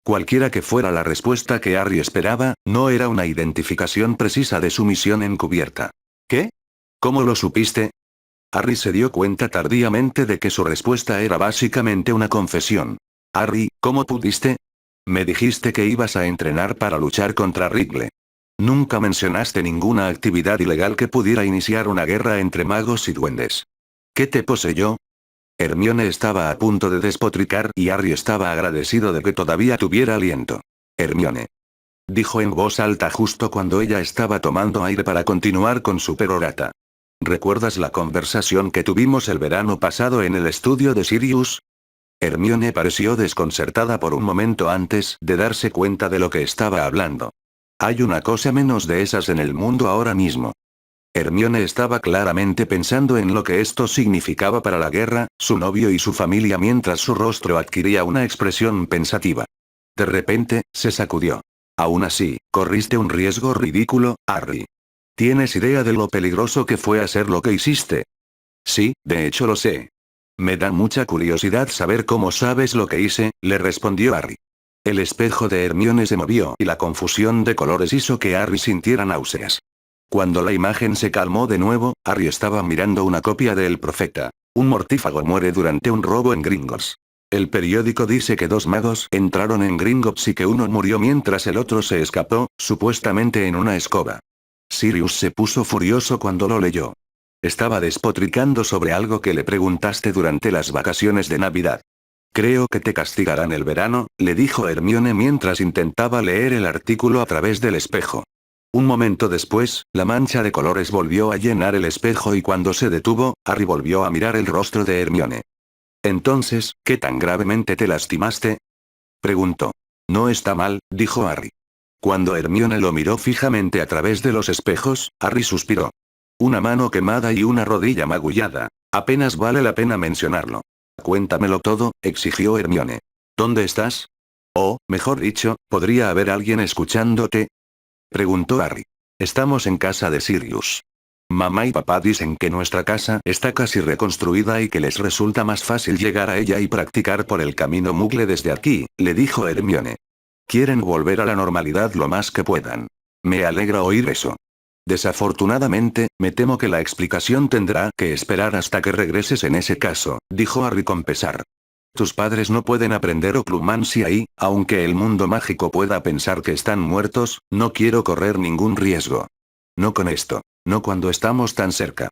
Cualquiera que fuera la respuesta que Harry esperaba, no era una identificación precisa de su misión encubierta. «¿Qué? ¿Cómo lo supiste?». Harry se dio cuenta tardíamente de que su respuesta era básicamente una confesión. «Harry, ¿cómo pudiste? Me dijiste que ibas a entrenar para luchar contra Riddle. Nunca mencionaste ninguna actividad ilegal que pudiera iniciar una guerra entre magos y duendes. ¿Qué te poseyó?». Hermione estaba a punto de despotricar y Harry estaba agradecido de que todavía tuviera aliento. «Hermione», dijo en voz alta justo cuando ella estaba tomando aire para continuar con su perorata. «¿Recuerdas la conversación que tuvimos el verano pasado en el estudio de Sirius?». Hermione pareció desconcertada por un momento antes de darse cuenta de lo que estaba hablando. «Hay una cosa menos de esas en el mundo ahora mismo». Hermione estaba claramente pensando en lo que esto significaba para la guerra, su novio y su familia mientras su rostro adquiría una expresión pensativa. De repente, se sacudió. «Aún así, corriste un riesgo ridículo, Harry. ¿Tienes idea de lo peligroso que fue hacer lo que hiciste?». «Sí, de hecho lo sé. Me da mucha curiosidad saber cómo sabes lo que hice», le respondió Harry. El espejo de Hermione se movió y la confusión de colores hizo que Harry sintiera náuseas. Cuando la imagen se calmó de nuevo, Harry estaba mirando una copia de El Profeta. Un mortífago muere durante un robo en Gringotts. El periódico dice que 2 magos entraron en Gringotts y que uno murió mientras el otro se escapó, supuestamente en una escoba. Sirius se puso furioso cuando lo leyó. Estaba despotricando sobre algo que le preguntaste durante las vacaciones de Navidad. «Creo que te castigarán el verano», le dijo Hermione mientras intentaba leer el artículo a través del espejo. Un momento después, la mancha de colores volvió a llenar el espejo y cuando se detuvo, Harry volvió a mirar el rostro de Hermione. «Entonces, ¿qué tan gravemente te lastimaste?», preguntó. «No está mal», dijo Harry. Cuando Hermione lo miró fijamente a través de los espejos, Harry suspiró. «Una mano quemada y una rodilla magullada. Apenas vale la pena mencionarlo». «Cuéntamelo todo», exigió Hermione. «¿Dónde estás?». «O, mejor dicho, ¿podría haber alguien escuchándote?», preguntó Harry. «Estamos en casa de Sirius. Mamá y papá dicen que nuestra casa está casi reconstruida y que les resulta más fácil llegar a ella y practicar por el camino Muggle desde aquí», le dijo Hermione. «Quieren volver a la normalidad lo más que puedan. Me alegra oír eso. Desafortunadamente, me temo que la explicación tendrá que esperar hasta que regreses en ese caso», dijo Harry con pesar. «Tus padres no pueden aprender oclumancia y, aunque el mundo mágico pueda pensar que están muertos, no quiero correr ningún riesgo. No con esto. No cuando estamos tan cerca».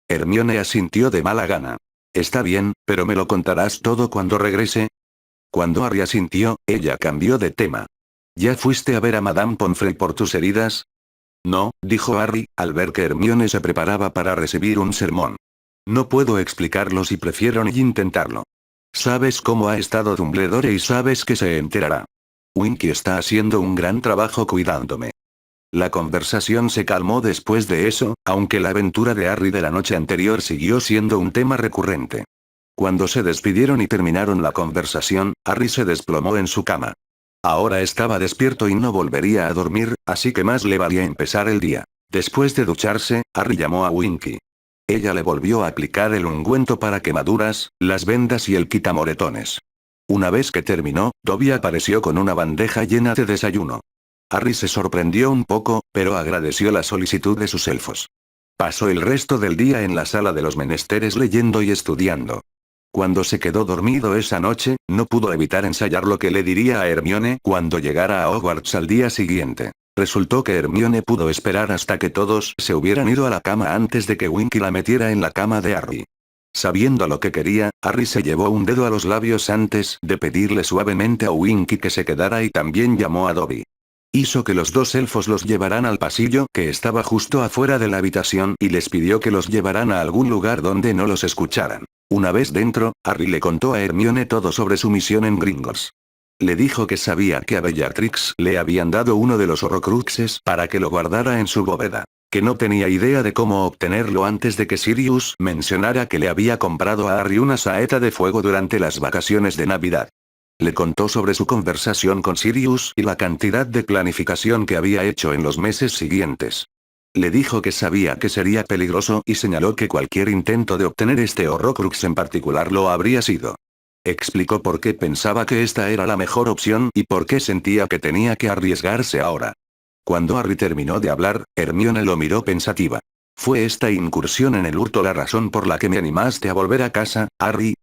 Hermione asintió de mala gana. «Está bien, pero ¿me lo contarás todo cuando regrese?». Cuando Harry asintió, ella cambió de tema. «¿Ya fuiste a ver a Madame Pomfrey por tus heridas?». «No», dijo Harry, al ver que Hermione se preparaba para recibir un sermón. «No puedo explicarlo si prefiero ni intentarlo. Sabes cómo ha estado Dumbledore y sabes que se enterará. Winky está haciendo un gran trabajo cuidándome». La conversación se calmó después de eso, aunque la aventura de Harry de la noche anterior siguió siendo un tema recurrente. Cuando se despidieron y terminaron la conversación, Harry se desplomó en su cama. Ahora estaba despierto y no volvería a dormir, así que más le valía empezar el día. Después de ducharse, Harry llamó a Winky. Ella le volvió a aplicar el ungüento para quemaduras, las vendas y el quitamoretones. Una vez que terminó, Dobby apareció con una bandeja llena de desayuno. Harry se sorprendió un poco, pero agradeció la solicitud de sus elfos. Pasó el resto del día en la sala de los menesteres leyendo y estudiando. Cuando se quedó dormido esa noche, no pudo evitar ensayar lo que le diría a Hermione cuando llegara a Hogwarts al día siguiente. Resultó que Hermione pudo esperar hasta que todos se hubieran ido a la cama antes de que Winky la metiera en la cama de Harry. Sabiendo lo que quería, Harry se llevó un dedo a los labios antes de pedirle suavemente a Winky que se quedara y también llamó a Dobby. Hizo que los dos elfos los llevaran al pasillo que estaba justo afuera de la habitación y les pidió que los llevaran a algún lugar donde no los escucharan. Una vez dentro, Harry le contó a Hermione todo sobre su misión en Gringotts. Le dijo que sabía que a Bellatrix le habían dado uno de los Horrocruxes para que lo guardara en su bóveda. Que no tenía idea de cómo obtenerlo antes de que Sirius mencionara que le había comprado a Harry una saeta de fuego durante las vacaciones de Navidad. Le contó sobre su conversación con Sirius y la cantidad de planificación que había hecho en los meses siguientes. Le dijo que sabía que sería peligroso y señaló que cualquier intento de obtener este Horrocrux en particular lo habría sido. Explicó por qué pensaba que esta era la mejor opción y por qué sentía que tenía que arriesgarse ahora. Cuando Harry terminó de hablar, Hermione lo miró pensativa. ¿Fue esta incursión en el hurto la razón por la que me animaste a volver a casa, Harry?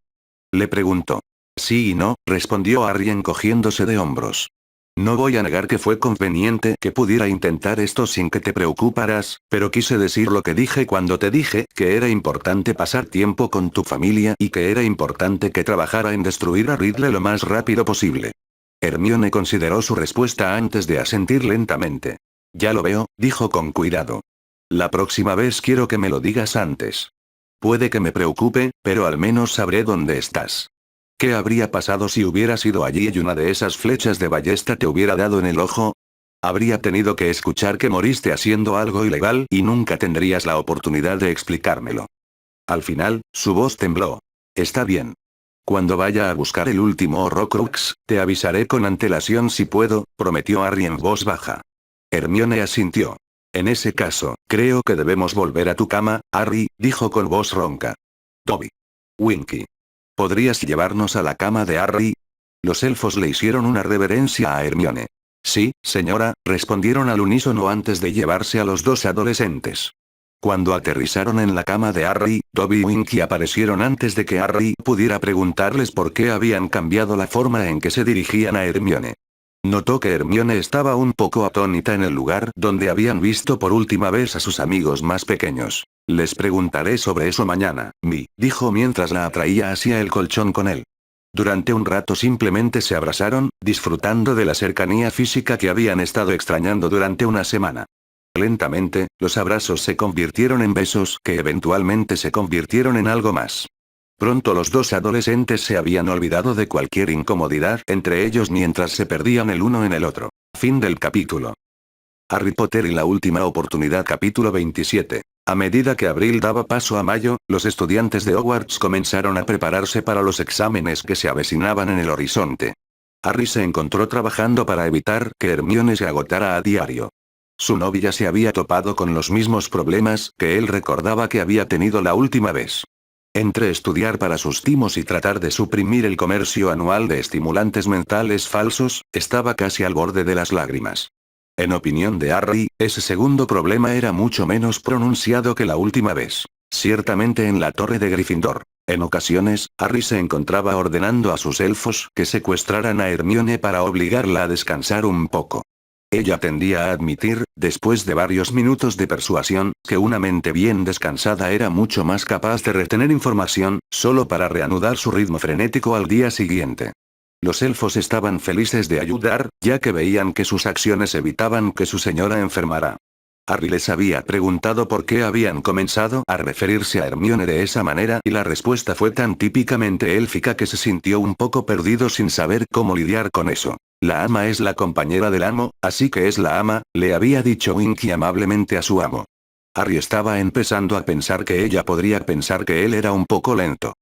Le preguntó. Sí y no, respondió Harry encogiéndose de hombros. No voy a negar que fue conveniente que pudiera intentar esto sin que te preocuparas, pero quise decir lo que dije cuando te dije que era importante pasar tiempo con tu familia y que era importante que trabajara en destruir a Ridley lo más rápido posible. Hermione consideró su respuesta antes de asentir lentamente. Ya lo veo, dijo con cuidado. La próxima vez quiero que me lo digas antes. Puede que me preocupe, pero al menos sabré dónde estás. ¿Qué habría pasado si hubieras ido allí y una de esas flechas de ballesta te hubiera dado en el ojo? Habría tenido que escuchar que moriste haciendo algo ilegal y nunca tendrías la oportunidad de explicármelo. Al final, su voz tembló. Está bien. Cuando vaya a buscar el último Horrocrux, te avisaré con antelación si puedo, prometió Harry en voz baja. Hermione asintió. En ese caso, creo que debemos volver a tu cama, Harry, dijo con voz ronca. Dobby. Winky. ¿Podrías llevarnos a la cama de Harry? Los elfos le hicieron una reverencia a Hermione. Sí, señora, respondieron al unísono antes de llevarse a los dos adolescentes. Cuando aterrizaron en la cama de Harry, Dobby y Winky aparecieron antes de que Harry pudiera preguntarles por qué habían cambiado la forma en que se dirigían a Hermione. Notó que Hermione estaba un poco atónita en el lugar donde habían visto por última vez a sus amigos más pequeños. Les preguntaré sobre eso mañana, dijo mientras la atraía hacia el colchón con él. Durante un rato simplemente se abrazaron, disfrutando de la cercanía física que habían estado extrañando durante una semana. Lentamente, los abrazos se convirtieron en besos que eventualmente se convirtieron en algo más. Pronto los dos adolescentes se habían olvidado de cualquier incomodidad entre ellos mientras se perdían el uno en el otro. Fin del capítulo. Harry Potter y la última oportunidad capítulo 27. A medida que abril daba paso a mayo, los estudiantes de Hogwarts comenzaron a prepararse para los exámenes que se avecinaban en el horizonte. Harry se encontró trabajando para evitar que Hermione se agotara a diario. Su novia se había topado con los mismos problemas que él recordaba que había tenido la última vez. Entre estudiar para sus timos y tratar de suprimir el comercio anual de estimulantes mentales falsos, estaba casi al borde de las lágrimas. En opinión de Harry, ese segundo problema era mucho menos pronunciado que la última vez. Ciertamente en la torre de Gryffindor. En ocasiones, Harry se encontraba ordenando a sus elfos que secuestraran a Hermione para obligarla a descansar un poco. Ella tendía a admitir, después de varios minutos de persuasión, que una mente bien descansada era mucho más capaz de retener información, solo para reanudar su ritmo frenético al día siguiente. Los elfos estaban felices de ayudar, ya que veían que sus acciones evitaban que su señora enfermara. Harry les había preguntado por qué habían comenzado a referirse a Hermione de esa manera y la respuesta fue tan típicamente élfica que se sintió un poco perdido sin saber cómo lidiar con eso. La ama es la compañera del amo, así que es la ama, le había dicho Winky amablemente a su amo. Harry estaba empezando a pensar que ella podría pensar que él era un poco lento.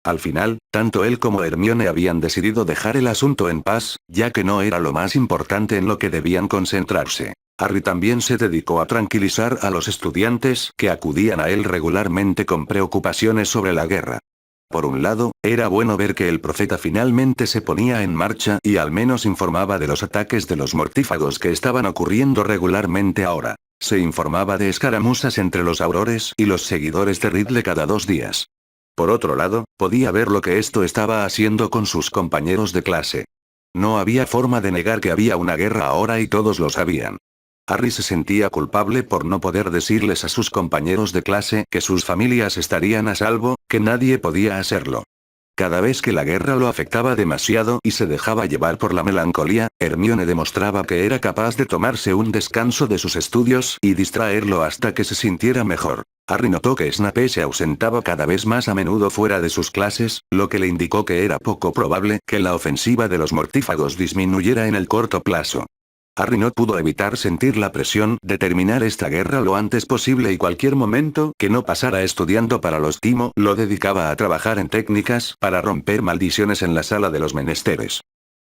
Al final, tanto él como Hermione habían decidido dejar el asunto en paz, ya que no era lo más importante en lo que debían concentrarse. Harry también se dedicó a tranquilizar a los estudiantes que acudían a él regularmente con preocupaciones sobre la guerra. Por un lado, era bueno ver que el profeta finalmente se ponía en marcha y al menos informaba de los ataques de los mortífagos que estaban ocurriendo regularmente ahora. Se informaba de escaramuzas entre los aurores y los seguidores de Ridley cada 2 días. Por otro lado, podía ver lo que esto estaba haciendo con sus compañeros de clase. No había forma de negar que había una guerra ahora y todos lo sabían. Harry se sentía culpable por no poder decirles a sus compañeros de clase que sus familias estarían a salvo, que nadie podía hacerlo. Cada vez que la guerra lo afectaba demasiado y se dejaba llevar por la melancolía, Hermione demostraba que era capaz de tomarse un descanso de sus estudios y distraerlo hasta que se sintiera mejor. Harry notó que Snape se ausentaba cada vez más a menudo fuera de sus clases, lo que le indicó que era poco probable que la ofensiva de los mortífagos disminuyera en el corto plazo. Harry no pudo evitar sentir la presión de terminar esta guerra lo antes posible y cualquier momento que no pasara estudiando para los timo lo dedicaba a trabajar en técnicas para romper maldiciones en la sala de los menesteres.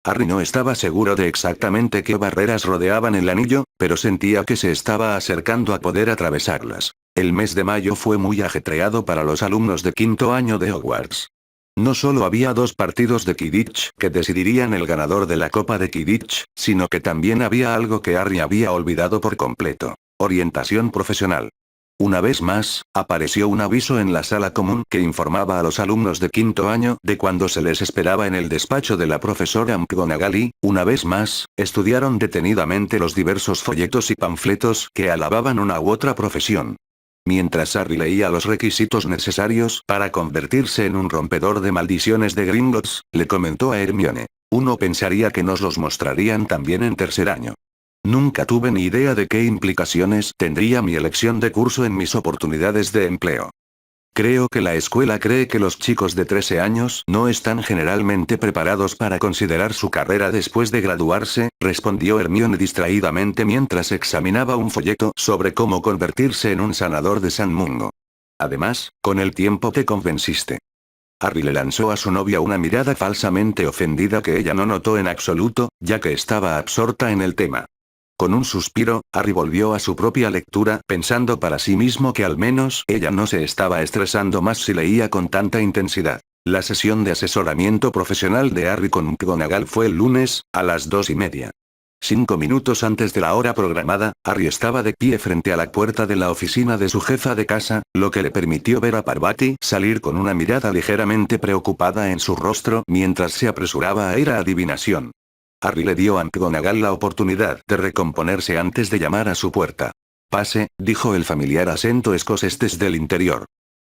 Harry no estaba seguro de exactamente qué barreras rodeaban el anillo, pero sentía que se estaba acercando a poder atravesarlas. El mes de mayo fue muy ajetreado para los alumnos de quinto año de Hogwarts. No solo había 2 partidos de Quidditch que decidirían el ganador de la Copa de Quidditch, sino que también había algo que Harry había olvidado por completo: orientación profesional. Una vez más, apareció un aviso en la sala común que informaba a los alumnos de quinto año de cuándo se les esperaba en el despacho de la profesora McGonagall y, una vez más, estudiaron detenidamente los diversos folletos y panfletos que alababan una u otra profesión. Mientras Harry leía los requisitos necesarios para convertirse en un rompedor de maldiciones de Gringotts, le comentó a Hermione: uno pensaría que nos los mostrarían también en tercer año. Nunca tuve ni idea de qué implicaciones tendría mi elección de curso en mis oportunidades de empleo. Creo que la escuela cree que los chicos de 13 años no están generalmente preparados para considerar su carrera después de graduarse, respondió Hermione distraídamente mientras examinaba un folleto sobre cómo convertirse en un sanador de San Mungo. Además, con el tiempo te convenciste. Harry le lanzó a su novia una mirada falsamente ofendida que ella no notó en absoluto, ya que estaba absorta en el tema. Con un suspiro, Harry volvió a su propia lectura pensando para sí mismo que al menos ella no se estaba estresando más si leía con tanta intensidad. La sesión de asesoramiento profesional de Harry con McGonagall fue el lunes, a las 2:30. 5 minutos antes de la hora programada, Harry estaba de pie frente a la puerta de la oficina de su jefa de casa, lo que le permitió ver a Parvati salir con una mirada ligeramente preocupada en su rostro mientras se apresuraba a ir a adivinación. Harry le dio a McGonagall la oportunidad de recomponerse antes de llamar a su puerta. Pase, dijo el familiar acento escocés desde el interior.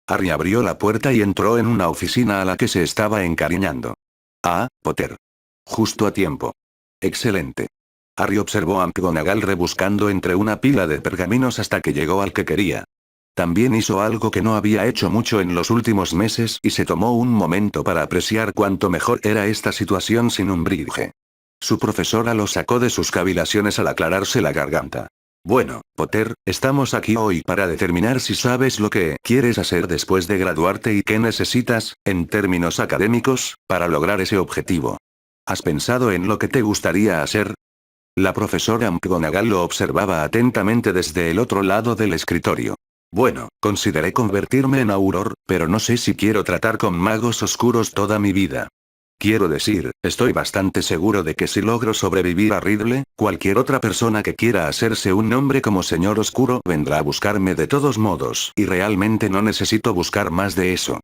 Harry abrió la puerta y entró en una oficina a la que se estaba encariñando. Ah, Potter. Justo a tiempo. Excelente. Harry observó a McGonagall rebuscando entre una pila de pergaminos hasta que llegó al que quería. También hizo algo que no había hecho mucho en los últimos meses y se tomó un momento para apreciar cuánto mejor era esta situación sin un Umbridge. Su profesora lo sacó de sus cavilaciones al aclararse la garganta. Bueno, Potter, estamos aquí hoy para determinar si sabes lo que quieres hacer después de graduarte y qué necesitas, en términos académicos, para lograr ese objetivo. ¿Has pensado en lo que te gustaría hacer? La profesora McGonagall lo observaba atentamente desde el otro lado del escritorio. Bueno, consideré convertirme en Auror, pero no sé si quiero tratar con magos oscuros toda mi vida. Quiero decir, estoy bastante seguro de que si logro sobrevivir a Riddle, cualquier otra persona que quiera hacerse un nombre como Señor Oscuro vendrá a buscarme de todos modos y realmente no necesito buscar más de eso.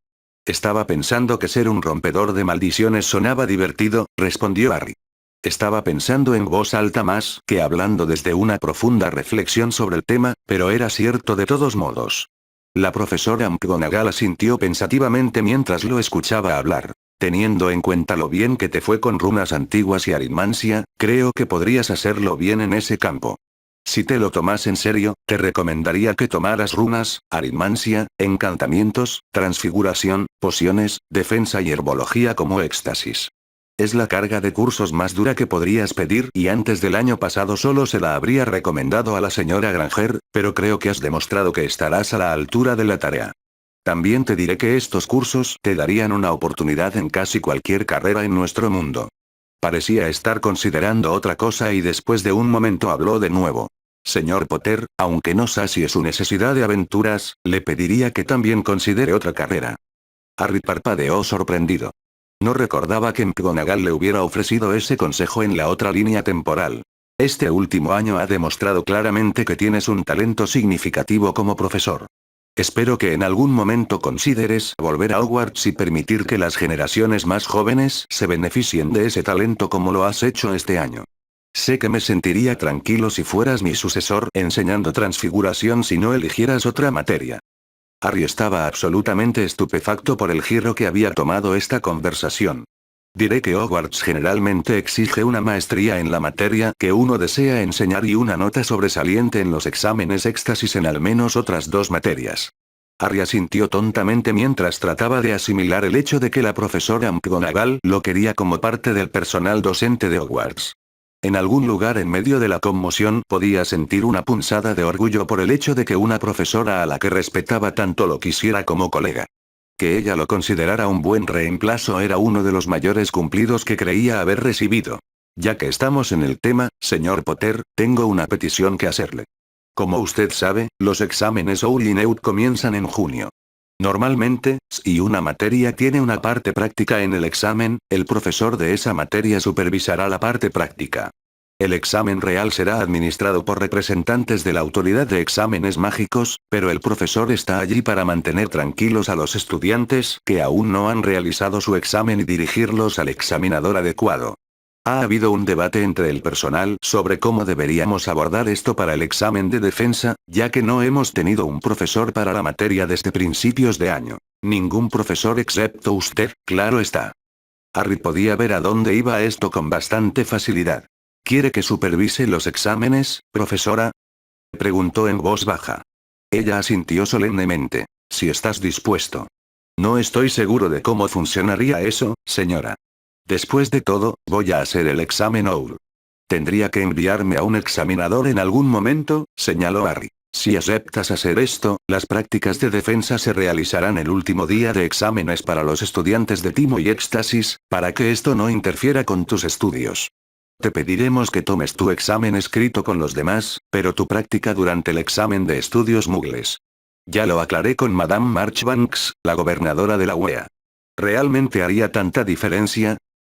Estaba pensando que ser un rompedor de maldiciones sonaba divertido, respondió Harry. Estaba pensando en voz alta más que hablando desde una profunda reflexión sobre el tema, pero era cierto de todos modos. La profesora McGonagall asintió pensativamente mientras lo escuchaba hablar. Teniendo en cuenta lo bien que te fue con runas antiguas y aritmancia, creo que podrías hacerlo bien en ese campo. Si te lo tomas en serio, te recomendaría que tomaras runas, aritmancia, encantamientos, transfiguración, pociones, defensa y herbología como éxtasis. Es la carga de cursos más dura que podrías pedir y antes del año pasado solo se la habría recomendado a la señora Granger, pero creo que has demostrado que estarás a la altura de la tarea. También te diré que estos cursos te darían una oportunidad en casi cualquier carrera en nuestro mundo. Parecía estar considerando otra cosa y después de un momento habló de nuevo. Señor Potter, aunque no sacie su necesidad de aventuras, le pediría que también considere otra carrera. Harry parpadeó sorprendido. No recordaba que McGonagall le hubiera ofrecido ese consejo en la otra línea temporal. Este último año ha demostrado claramente que tienes un talento significativo como profesor. Espero que en algún momento consideres volver a Hogwarts y permitir que las generaciones más jóvenes se beneficien de ese talento como lo has hecho este año. Sé que me sentiría tranquilo si fueras mi sucesor enseñando transfiguración si no eligieras otra materia. Harry estaba absolutamente estupefacto por el giro que había tomado esta conversación. Diré que Hogwarts generalmente exige una maestría en la materia que uno desea enseñar y una nota sobresaliente en los exámenes éxtasis en al menos otras dos materias. Harry asintió tontamente mientras trataba de asimilar el hecho de que la profesora McGonagall lo quería como parte del personal docente de Hogwarts. En algún lugar en medio de la conmoción podía sentir una punzada de orgullo por el hecho de que una profesora a la que respetaba tanto lo quisiera como colega. Que ella lo considerara un buen reemplazo era uno de los mayores cumplidos que creía haber recibido. Ya que estamos en el tema, señor Potter, tengo una petición que hacerle. Como usted sabe, los exámenes Owl comienzan en junio. Normalmente, si una materia tiene una parte práctica en el examen, el profesor de esa materia supervisará la parte práctica. El examen real será administrado por representantes de la autoridad de exámenes mágicos, pero el profesor está allí para mantener tranquilos a los estudiantes que aún no han realizado su examen y dirigirlos al examinador adecuado. Ha habido un debate entre el personal sobre cómo deberíamos abordar esto para el examen de defensa, ya que no hemos tenido un profesor para la materia desde principios de año. Ningún profesor excepto usted, claro está. Harry podía ver a dónde iba esto con bastante facilidad. ¿Quiere que supervise los exámenes, profesora? Preguntó en voz baja. Ella asintió solemnemente. Si estás dispuesto. No estoy seguro de cómo funcionaría eso, señora. Después de todo, voy a hacer el examen Owl. Tendría que enviarme a un examinador en algún momento, señaló Harry. Si aceptas hacer esto, las prácticas de defensa se realizarán el último día de exámenes para los estudiantes de Timo y Éxtasis, para que esto no interfiera con tus estudios. Te pediremos que tomes tu examen escrito con los demás, pero tu práctica durante el examen de estudios Muggles. Ya lo aclaré con Madame Marchbanks, la gobernadora de la UEA. ¿Realmente haría tanta diferencia?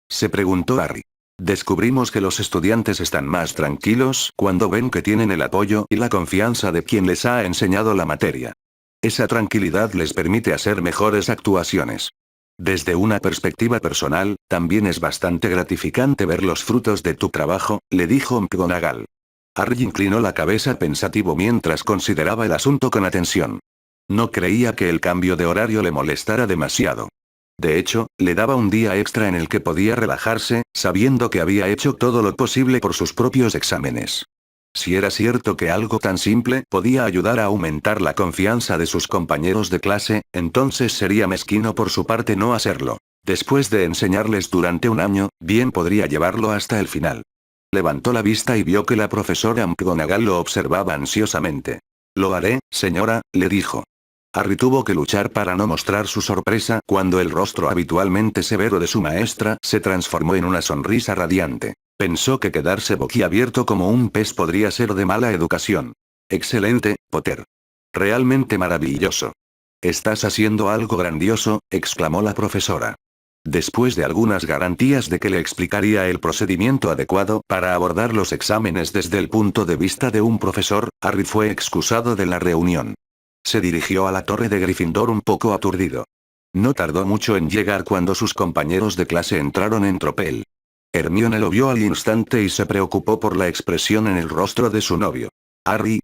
Se preguntó Harry. Descubrimos que los estudiantes están más tranquilos cuando ven que tienen el apoyo y la confianza de quien les ha enseñado la materia. Esa tranquilidad les permite hacer mejores actuaciones. Desde una perspectiva personal, también es bastante gratificante ver los frutos de tu trabajo, le dijo McGonagall. Harry inclinó la cabeza pensativo mientras consideraba el asunto con atención. No creía que el cambio de horario le molestara demasiado. De hecho, le daba un día extra en el que podía relajarse, sabiendo que había hecho todo lo posible por sus propios exámenes. Si era cierto que algo tan simple podía ayudar a aumentar la confianza de sus compañeros de clase, entonces sería mezquino por su parte no hacerlo. Después de enseñarles durante un año, bien podría llevarlo hasta el final. Levantó la vista y vio que la profesora McGonagall lo observaba ansiosamente. Lo haré, señora, le dijo. Harry tuvo que luchar para no mostrar su sorpresa cuando el rostro habitualmente severo de su maestra se transformó en una sonrisa radiante. Pensó que quedarse boquiabierto como un pez podría ser de mala educación. Excelente, Potter. Realmente maravilloso. Estás haciendo algo grandioso, exclamó la profesora. Después de algunas garantías de que le explicaría el procedimiento adecuado para abordar los exámenes desde el punto de vista de un profesor, Harry fue excusado de la reunión. Se dirigió a la torre de Gryffindor un poco aturdido. No tardó mucho en llegar cuando sus compañeros de clase entraron en tropel. Hermione lo vio al instante y se preocupó por la expresión en el rostro de su novio. Harry,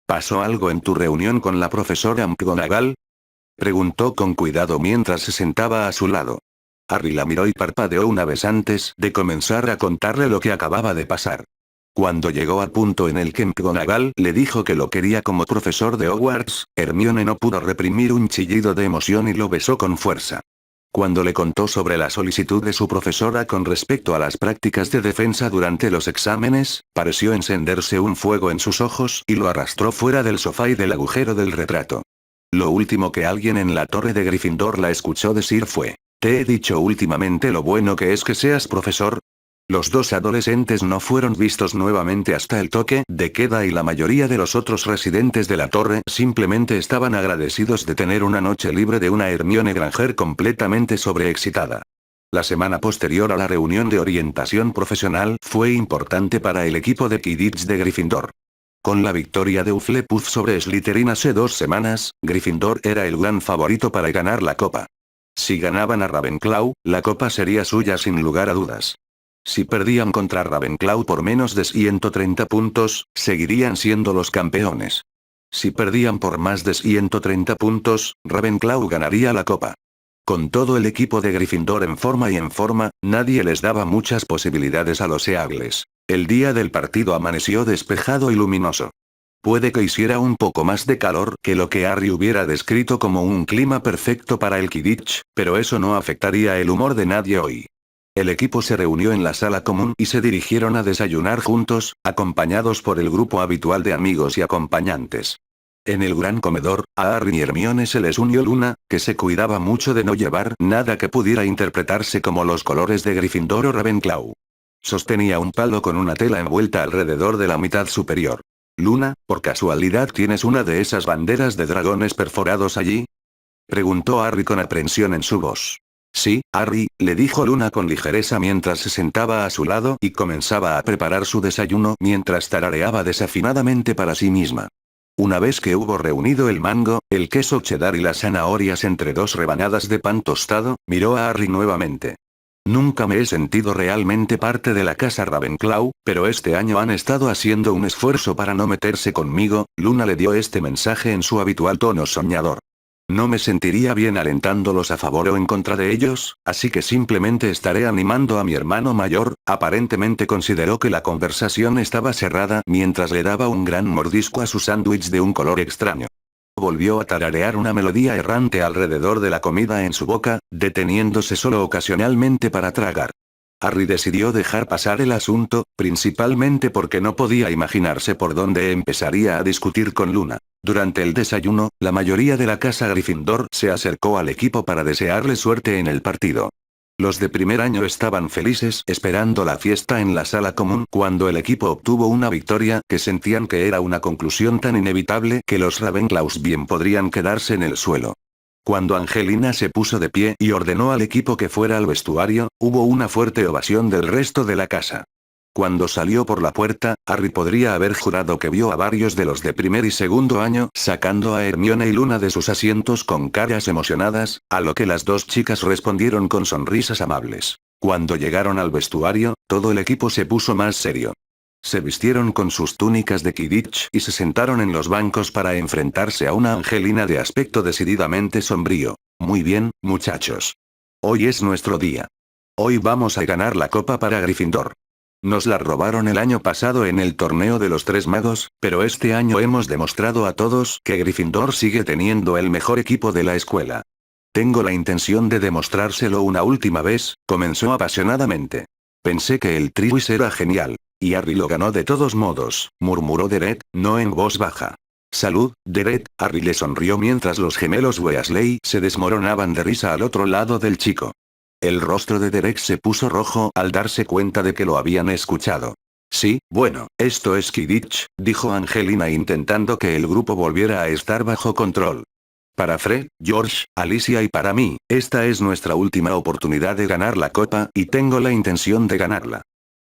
¿pasó algo en tu reunión con la profesora McGonagall? Preguntó con cuidado mientras se sentaba a su lado. Harry la miró y parpadeó una vez antes de comenzar a contarle lo que acababa de pasar. Cuando llegó al punto en el que McGonagall le dijo que lo quería como profesor de Hogwarts, Hermione no pudo reprimir un chillido de emoción y lo besó con fuerza. Cuando le contó sobre la solicitud de su profesora con respecto a las prácticas de defensa durante los exámenes, pareció encenderse un fuego en sus ojos y lo arrastró fuera del sofá y del agujero del retrato. Lo último que alguien en la torre de Gryffindor la escuchó decir fue: «¿Te he dicho últimamente lo bueno que es que seas profesor?». Los dos adolescentes no fueron vistos nuevamente hasta el toque de queda y la mayoría de los otros residentes de la torre simplemente estaban agradecidos de tener una noche libre de una Hermione Granger completamente sobreexcitada. La semana posterior a la reunión de orientación profesional fue importante para el equipo de Quidditch de Gryffindor. Con la victoria de Hufflepuff sobre Slytherin hace 2 semanas, Gryffindor era el gran favorito para ganar la copa. Si ganaban a Ravenclaw, la copa sería suya sin lugar a dudas. Si perdían contra Ravenclaw por menos de 130 puntos, seguirían siendo los campeones. Si perdían por más de 130 puntos, Ravenclaw ganaría la copa. Con todo el equipo de Gryffindor en forma y en forma, nadie les daba muchas posibilidades a los Eagles. El día del partido amaneció despejado y luminoso. Puede que hiciera un poco más de calor que lo que Harry hubiera descrito como un clima perfecto para el Quidditch, pero eso no afectaría el humor de nadie hoy. El equipo se reunió en la sala común y se dirigieron a desayunar juntos, acompañados por el grupo habitual de amigos y acompañantes. En el gran comedor, a Harry y Hermione se les unió Luna, que se cuidaba mucho de no llevar nada que pudiera interpretarse como los colores de Gryffindor o Ravenclaw. Sostenía un palo con una tela envuelta alrededor de la mitad superior. Luna, ¿por casualidad tienes una de esas banderas de dragones perforados allí? Preguntó Harry con aprensión en su voz. Sí, Harry, le dijo Luna con ligereza mientras se sentaba a su lado y comenzaba a preparar su desayuno mientras tarareaba desafinadamente para sí misma. Una vez que hubo reunido el mango, el queso cheddar y las zanahorias entre dos rebanadas de pan tostado, miró a Harry nuevamente. Nunca me he sentido realmente parte de la casa Ravenclaw, pero este año han estado haciendo un esfuerzo para no meterse conmigo. Luna le dio este mensaje en su habitual tono soñador. No me sentiría bien alentándolos a favor o en contra de ellos, así que simplemente estaré animando a mi hermano mayor. Aparentemente consideró que la conversación estaba cerrada mientras le daba un gran mordisco a su sándwich de un color extraño. Volvió a tararear una melodía errante alrededor de la comida en su boca, deteniéndose solo ocasionalmente para tragar. Harry decidió dejar pasar el asunto, principalmente porque no podía imaginarse por dónde empezaría a discutir con Luna. Durante el desayuno, la mayoría de la casa Gryffindor se acercó al equipo para desearle suerte en el partido. Los de primer año estaban felices esperando la fiesta en la sala común cuando el equipo obtuvo una victoria que sentían que era una conclusión tan inevitable que los Ravenclaws bien podrían quedarse en el suelo. Cuando Angelina se puso de pie y ordenó al equipo que fuera al vestuario, hubo una fuerte ovación del resto de la casa. Cuando salió por la puerta, Harry podría haber jurado que vio a varios de los de primer y segundo año sacando a Hermione y Luna de sus asientos con caras emocionadas, a lo que las dos chicas respondieron con sonrisas amables. Cuando llegaron al vestuario, todo el equipo se puso más serio. Se vistieron con sus túnicas de Quidditch y se sentaron en los bancos para enfrentarse a una Angelina de aspecto decididamente sombrío. Muy bien, muchachos. Hoy es nuestro día. Hoy vamos a ganar la copa para Gryffindor. Nos la robaron el año pasado en el torneo de los Tres Magos, pero este año hemos demostrado a todos que Gryffindor sigue teniendo el mejor equipo de la escuela. Tengo la intención de demostrárselo una última vez, comenzó apasionadamente. Pensé que el Triwis era genial. Y Harry lo ganó de todos modos, murmuró Deret, no en voz baja. Salud, Deret. Harry le sonrió mientras los gemelos Weasley se desmoronaban de risa al otro lado del chico. El rostro de Derek se puso rojo al darse cuenta de que lo habían escuchado. Sí, bueno, esto es Quidditch, dijo Angelina intentando que el grupo volviera a estar bajo control. Para Fred, George, Alicia y para mí, esta es nuestra última oportunidad de ganar la copa y tengo la intención de ganarla.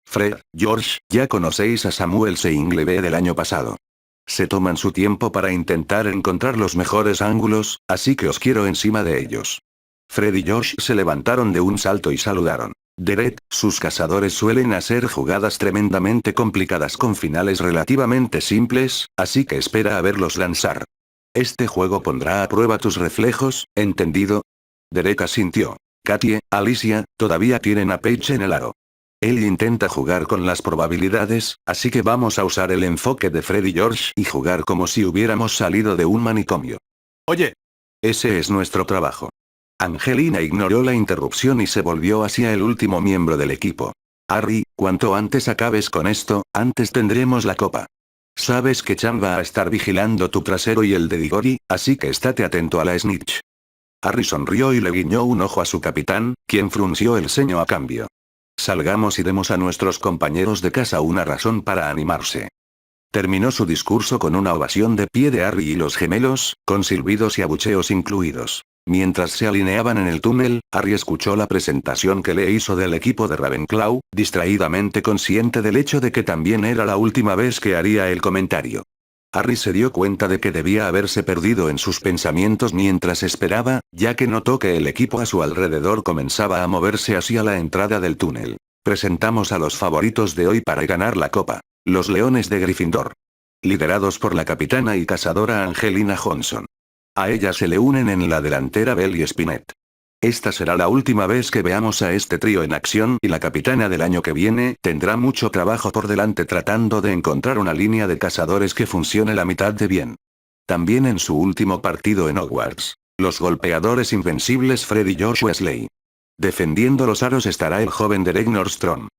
Fred, George, ya conocéis a Samuel Ingleby del año pasado. Se toman su tiempo para intentar encontrar los mejores ángulos, así que os quiero encima de ellos. Fred y George se levantaron de un salto y saludaron. Deret, sus cazadores suelen hacer jugadas tremendamente complicadas con finales relativamente simples, así que espera a verlos lanzar. Este juego pondrá a prueba tus reflejos, ¿entendido? Derek asintió. Katie, Alicia, todavía tienen a Paige en el aro. Él intenta jugar con las probabilidades, así que vamos a usar el enfoque de Fred y George y jugar como si hubiéramos salido de un manicomio. Oye. Ese es nuestro trabajo. Angelina ignoró la interrupción y se volvió hacia el último miembro del equipo. Harry, cuanto antes acabes con esto, antes tendremos la copa. Sabes que Chan va a estar vigilando tu trasero y el de Diggory, así que estate atento a la snitch. Harry sonrió y le guiñó un ojo a su capitán, quien frunció el ceño a cambio. Salgamos y demos a nuestros compañeros de casa una razón para animarse. Terminó su discurso con una ovación de pie de Harry y los gemelos, con silbidos y abucheos incluidos. Mientras se alineaban en el túnel, Harry escuchó la presentación que le hizo del equipo de Ravenclaw, distraídamente consciente del hecho de que también era la última vez que haría el comentario. Harry se dio cuenta de que debía haberse perdido en sus pensamientos mientras esperaba, ya que notó que el equipo a su alrededor comenzaba a moverse hacia la entrada del túnel. Presentamos a los favoritos de hoy para ganar la copa. Los Leones de Gryffindor. liderados por la capitana y cazadora Angelina Johnson. A ella se le unen en la delantera Bell y Spinett. Esta será la última vez que veamos a este trío en acción y la capitana del año que viene tendrá mucho trabajo por delante tratando de encontrar una línea de cazadores que funcione la mitad de bien. También en su último partido en Hogwarts, los golpeadores invencibles Fred y George Weasley. Defendiendo los aros estará el joven Derek Nordstrom.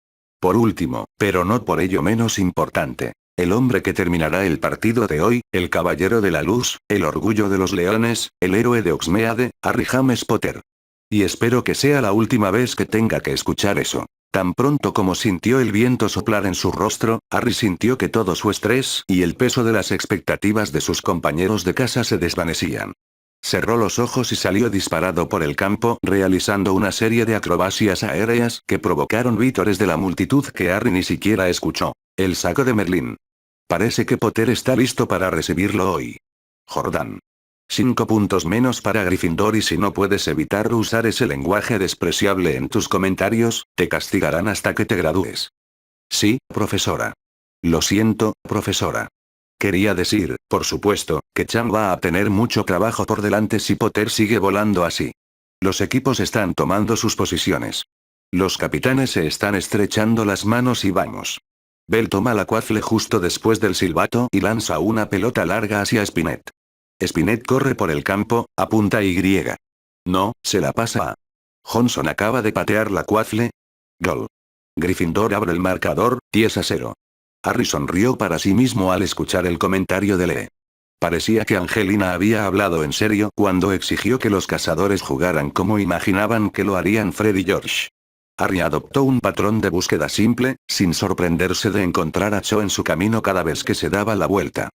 Por último, pero no por ello menos importante, el hombre que terminará el partido de hoy, el caballero de la luz, el orgullo de los leones, el héroe de Hogsmeade, Harry James Potter. Y espero que sea la última vez que tenga que escuchar eso. Tan pronto como sintió el viento soplar en su rostro, Harry sintió que todo su estrés y el peso de las expectativas de sus compañeros de casa se desvanecían. Cerró los ojos y salió disparado por el campo, realizando una serie de acrobacias aéreas que provocaron vítores de la multitud que Harry ni siquiera escuchó. El saco de Merlín. Parece que Potter está listo para recibirlo hoy. Jordan. 5 puntos menos para Gryffindor y si no puedes evitar usar ese lenguaje despreciable en tus comentarios, te castigarán hasta que te gradúes. Sí, profesora. Lo siento, profesora. Quería decir, por supuesto, que Cham va a tener mucho trabajo por delante si Potter sigue volando así. Los equipos están tomando sus posiciones. Los capitanes se están estrechando las manos y vamos. Bell toma la quaffle justo después del silbato y lanza una pelota larga hacia Spinett. Spinett corre por el campo, apunta y griega. No, se la pasa a. Johnson acaba de patear la quaffle. Gol. Gryffindor abre el marcador, 10-0. Harry sonrió para sí mismo al escuchar el comentario de Lee. Parecía que Angelina había hablado en serio cuando exigió que los cazadores jugaran como imaginaban que lo harían Fred y George. Harry adoptó un patrón de búsqueda simple, sin sorprenderse de encontrar a Cho en su camino cada vez que se daba la vuelta.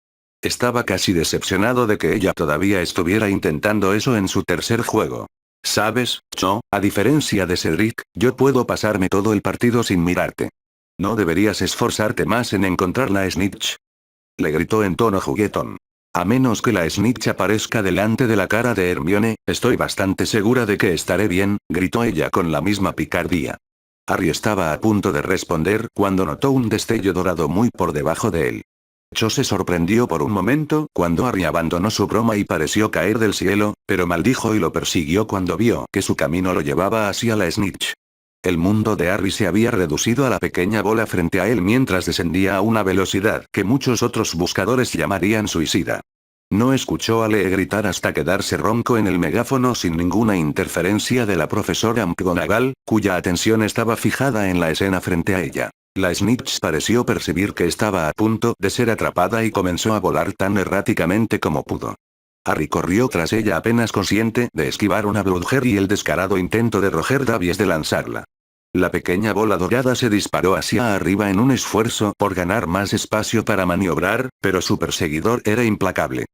Estaba casi decepcionado de que ella todavía estuviera intentando eso en su tercer juego. ¿Sabes, Cho? A diferencia de Cedric, yo puedo pasarme todo el partido sin mirarte. ¿No deberías esforzarte más en encontrar la snitch? Le gritó en tono juguetón. A menos que la snitch aparezca delante de la cara de Hermione, estoy bastante segura de que estaré bien, gritó ella con la misma picardía. Harry estaba a punto de responder cuando notó un destello dorado muy por debajo de él. Cho se sorprendió por un momento cuando Harry abandonó su broma y pareció caer del cielo, pero maldijo y lo persiguió cuando vio que su camino lo llevaba hacia la snitch. El mundo de Harry se había reducido a la pequeña bola frente a él mientras descendía a una velocidad que muchos otros buscadores llamarían suicida. No escuchó a Lee gritar hasta quedarse ronco en el megáfono sin ninguna interferencia de la profesora McGonagall, cuya atención estaba fijada en la escena frente a ella. La snitch pareció percibir que estaba a punto de ser atrapada y comenzó a volar tan erráticamente como pudo. Harry corrió tras ella apenas consciente de esquivar una Bloodger y el descarado intento de Roger Davies de lanzarla. La pequeña bola dorada se disparó hacia arriba en un esfuerzo por ganar más espacio para maniobrar, pero su perseguidor era implacable.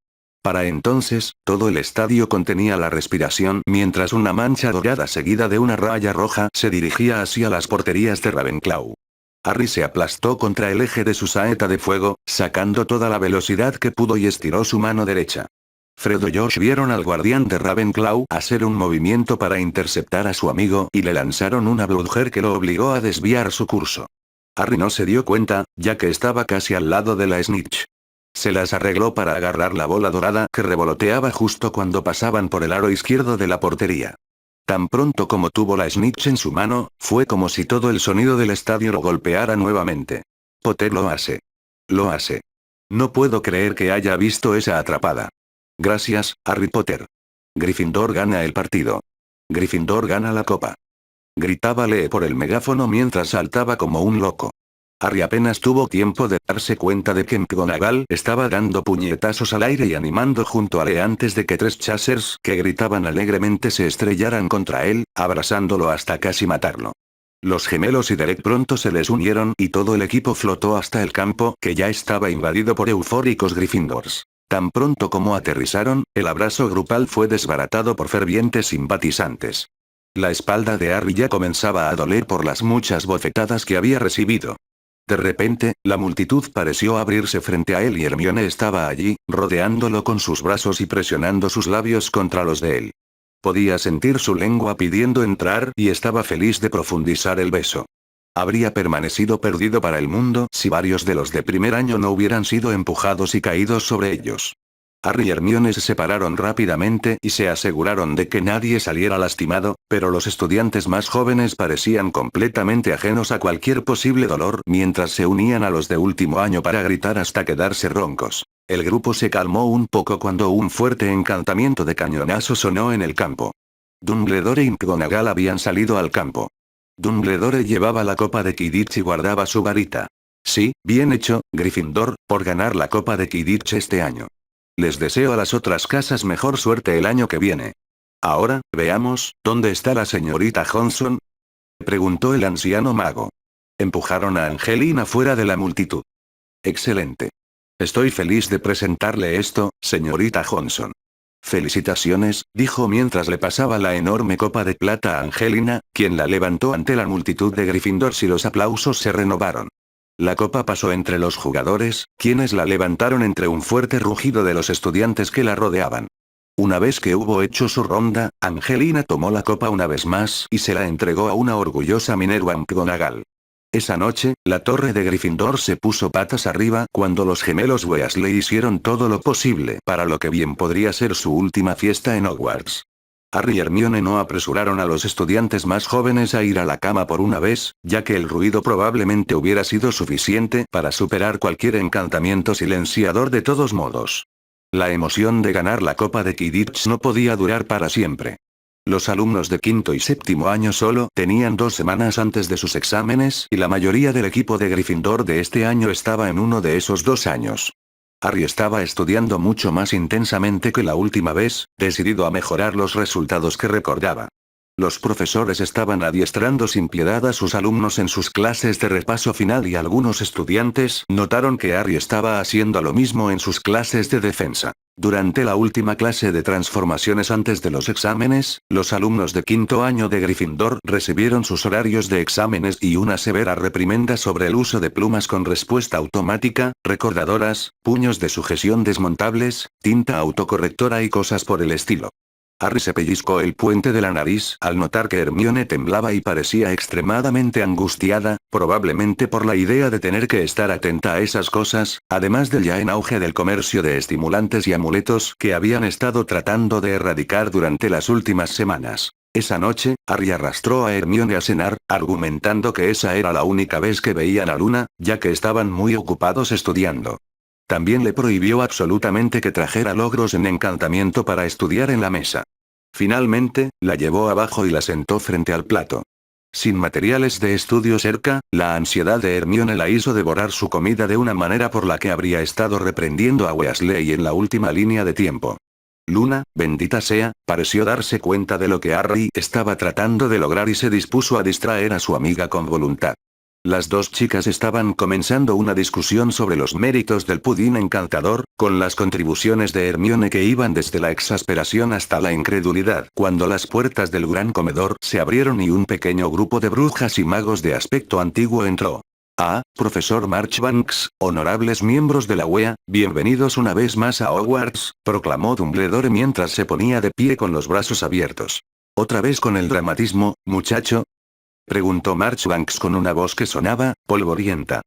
Para entonces, todo el estadio contenía la respiración mientras una mancha dorada seguida de una raya roja se dirigía hacia las porterías de Ravenclaw. Harry se aplastó contra el eje de su saeta de fuego, sacando toda la velocidad que pudo y estiró su mano derecha. Fred y George vieron al guardián de Ravenclaw hacer un movimiento para interceptar a su amigo y le lanzaron una Bloodger que lo obligó a desviar su curso. Harry no se dio cuenta, ya que estaba casi al lado de la snitch. Se las arregló para agarrar la bola dorada que revoloteaba justo cuando pasaban por el aro izquierdo de la portería. Tan pronto como tuvo la snitch en su mano, fue como si todo el sonido del estadio lo golpeara nuevamente. Potter lo hace. Lo hace. No puedo creer que haya visto esa atrapada. Gracias, Harry Potter. Gryffindor gana el partido. Gryffindor gana la copa. Gritaba Lee por el megáfono mientras saltaba como un loco. Harry apenas tuvo tiempo de darse cuenta de que McGonagall estaba dando puñetazos al aire y animando junto a Lee antes de que 3 chasers que gritaban alegremente se estrellaran contra él, abrazándolo hasta casi matarlo. Los gemelos y Derek pronto se les unieron y todo el equipo flotó hasta el campo que ya estaba invadido por eufóricos Gryffindors. Tan pronto como aterrizaron, el abrazo grupal fue desbaratado por fervientes simpatizantes. La espalda de Harry ya comenzaba a doler por las muchas bofetadas que había recibido. De repente, la multitud pareció abrirse frente a él y Hermione estaba allí, rodeándolo con sus brazos y presionando sus labios contra los de él. Podía sentir su lengua pidiendo entrar y estaba feliz de profundizar el beso. Habría permanecido perdido para el mundo si varios de los de primer año no hubieran sido empujados y caídos sobre ellos. Harry y Hermione se separaron rápidamente y se aseguraron de que nadie saliera lastimado, pero los estudiantes más jóvenes parecían completamente ajenos a cualquier posible dolor mientras se unían a los de último año para gritar hasta quedarse roncos. El grupo se calmó un poco cuando un fuerte encantamiento de cañonazo sonó en el campo. Dumbledore y McGonagall habían salido al campo. Dumbledore llevaba la copa de Quidditch y guardaba su varita. Sí, bien hecho, Gryffindor, por ganar la copa de Quidditch este año. Les deseo a las otras casas mejor suerte el año que viene. Ahora, veamos, ¿dónde está la señorita Johnson?, preguntó el anciano mago. Empujaron a Angelina fuera de la multitud. Excelente. Estoy feliz de presentarle esto, señorita Johnson. Felicitaciones, dijo mientras le pasaba la enorme copa de plata a Angelina, quien la levantó ante la multitud de Gryffindors y los aplausos se renovaron. La copa pasó entre los jugadores, quienes la levantaron entre un fuerte rugido de los estudiantes que la rodeaban. Una vez que hubo hecho su ronda, Angelina tomó la copa una vez más y se la entregó a una orgullosa Minerva McGonagall. Esa noche, la torre de Gryffindor se puso patas arriba cuando los gemelos Weasley hicieron todo lo posible para lo que bien podría ser su última fiesta en Hogwarts. Harry y Hermione no apresuraron a los estudiantes más jóvenes a ir a la cama por una vez, ya que el ruido probablemente hubiera sido suficiente para superar cualquier encantamiento silenciador de todos modos. La emoción de ganar la copa de Quidditch no podía durar para siempre. Los alumnos de quinto y séptimo año solo tenían 2 semanas antes de sus exámenes y la mayoría del equipo de Gryffindor de este año estaba en uno de esos 2 años. Harry estaba estudiando mucho más intensamente que la última vez, decidido a mejorar los resultados que recordaba. Los profesores estaban adiestrando sin piedad a sus alumnos en sus clases de repaso final y algunos estudiantes notaron que Harry estaba haciendo lo mismo en sus clases de defensa. Durante la última clase de transformaciones antes de los exámenes, los alumnos de quinto año de Gryffindor recibieron sus horarios de exámenes y una severa reprimenda sobre el uso de plumas con respuesta automática, recordadoras, puños de sujeción desmontables, tinta autocorrectora y cosas por el estilo. Harry se pellizcó el puente de la nariz al notar que Hermione temblaba y parecía extremadamente angustiada, probablemente por la idea de tener que estar atenta a esas cosas, además del ya en auge del comercio de estimulantes y amuletos que habían estado tratando de erradicar durante las últimas semanas. Esa noche, Harry arrastró a Hermione a cenar, argumentando que esa era la única vez que veían a Luna, ya que estaban muy ocupados estudiando. También le prohibió absolutamente que trajera logros en encantamiento para estudiar en la mesa. Finalmente, la llevó abajo y la sentó frente al plato. Sin materiales de estudio cerca, la ansiedad de Hermione la hizo devorar su comida de una manera por la que habría estado reprendiendo a Weasley en la última línea de tiempo. Luna, bendita sea, pareció darse cuenta de lo que Harry estaba tratando de lograr y se dispuso a distraer a su amiga con voluntad. Las 2 chicas estaban comenzando una discusión sobre los méritos del pudín encantador, con las contribuciones de Hermione que iban desde la exasperación hasta la incredulidad, cuando las puertas del gran comedor se abrieron y un pequeño grupo de brujas y magos de aspecto antiguo entró. Profesor Marchbanks, honorables miembros de la UEA, bienvenidos una vez más a Hogwarts, proclamó Dumbledore mientras se ponía de pie con los brazos abiertos. ¿Otra vez con el dramatismo, muchacho?, preguntó Marchbanks con una voz que sonaba polvorienta.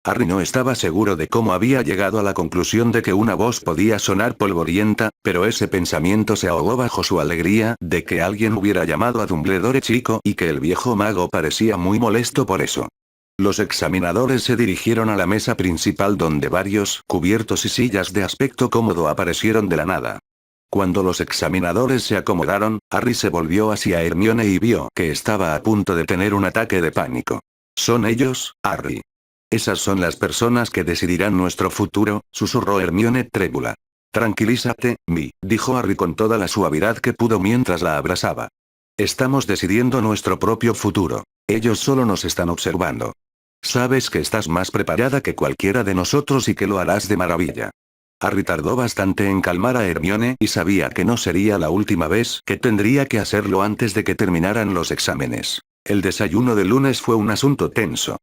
Harry no estaba seguro de cómo había llegado a la conclusión de que una voz podía sonar polvorienta, pero ese pensamiento se ahogó bajo su alegría de que alguien hubiera llamado a Dumbledore chico y que el viejo mago parecía muy molesto por eso. Los examinadores se dirigieron a la mesa principal donde varios cubiertos y sillas de aspecto cómodo aparecieron de la nada. Cuando los examinadores se acomodaron, Harry se volvió hacia Hermione y vio que estaba a punto de tener un ataque de pánico. «Son ellos, Harry. Esas son las personas que decidirán nuestro futuro», susurró Hermione trébula. «Tranquilízate, dijo Harry con toda la suavidad que pudo mientras la abrazaba. «Estamos decidiendo nuestro propio futuro. Ellos solo nos están observando. Sabes que estás más preparada que cualquiera de nosotros y que lo harás de maravilla». Harry tardó bastante en calmar a Hermione y sabía que no sería la última vez que tendría que hacerlo antes de que terminaran los exámenes. El desayuno del lunes fue un asunto tenso.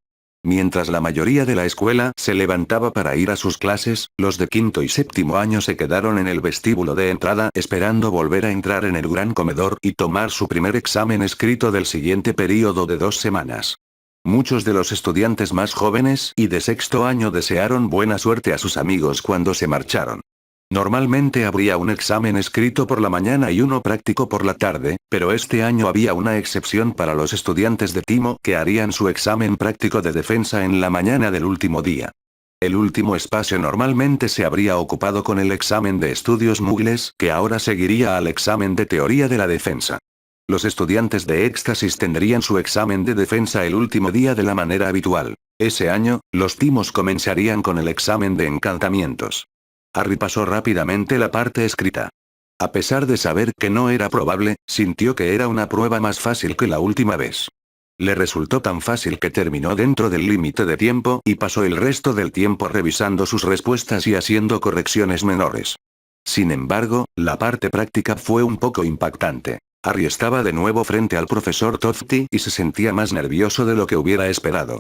Mientras la mayoría de la escuela se levantaba para ir a sus clases, los de quinto y séptimo año se quedaron en el vestíbulo de entrada esperando volver a entrar en el gran comedor y tomar su primer examen escrito del siguiente período de 2 semanas. Muchos de los estudiantes más jóvenes y de sexto año desearon buena suerte a sus amigos cuando se marcharon. Normalmente habría un examen escrito por la mañana y uno práctico por la tarde, pero este año había una excepción para los estudiantes de Timo que harían su examen práctico de defensa en la mañana del último día. El último espacio normalmente se habría ocupado con el examen de estudios Mugles, que ahora seguiría al examen de teoría de la defensa. Los estudiantes de Éxtasis tendrían su examen de defensa el último día de la manera habitual. Ese año, los Timos comenzarían con el examen de encantamientos. Harry pasó rápidamente la parte escrita. A pesar de saber que no era probable, sintió que era una prueba más fácil que la última vez. Le resultó tan fácil que terminó dentro del límite de tiempo y pasó el resto del tiempo revisando sus respuestas y haciendo correcciones menores. Sin embargo, la parte práctica fue un poco impactante. Harry estaba de nuevo frente al profesor Tofty y se sentía más nervioso de lo que hubiera esperado.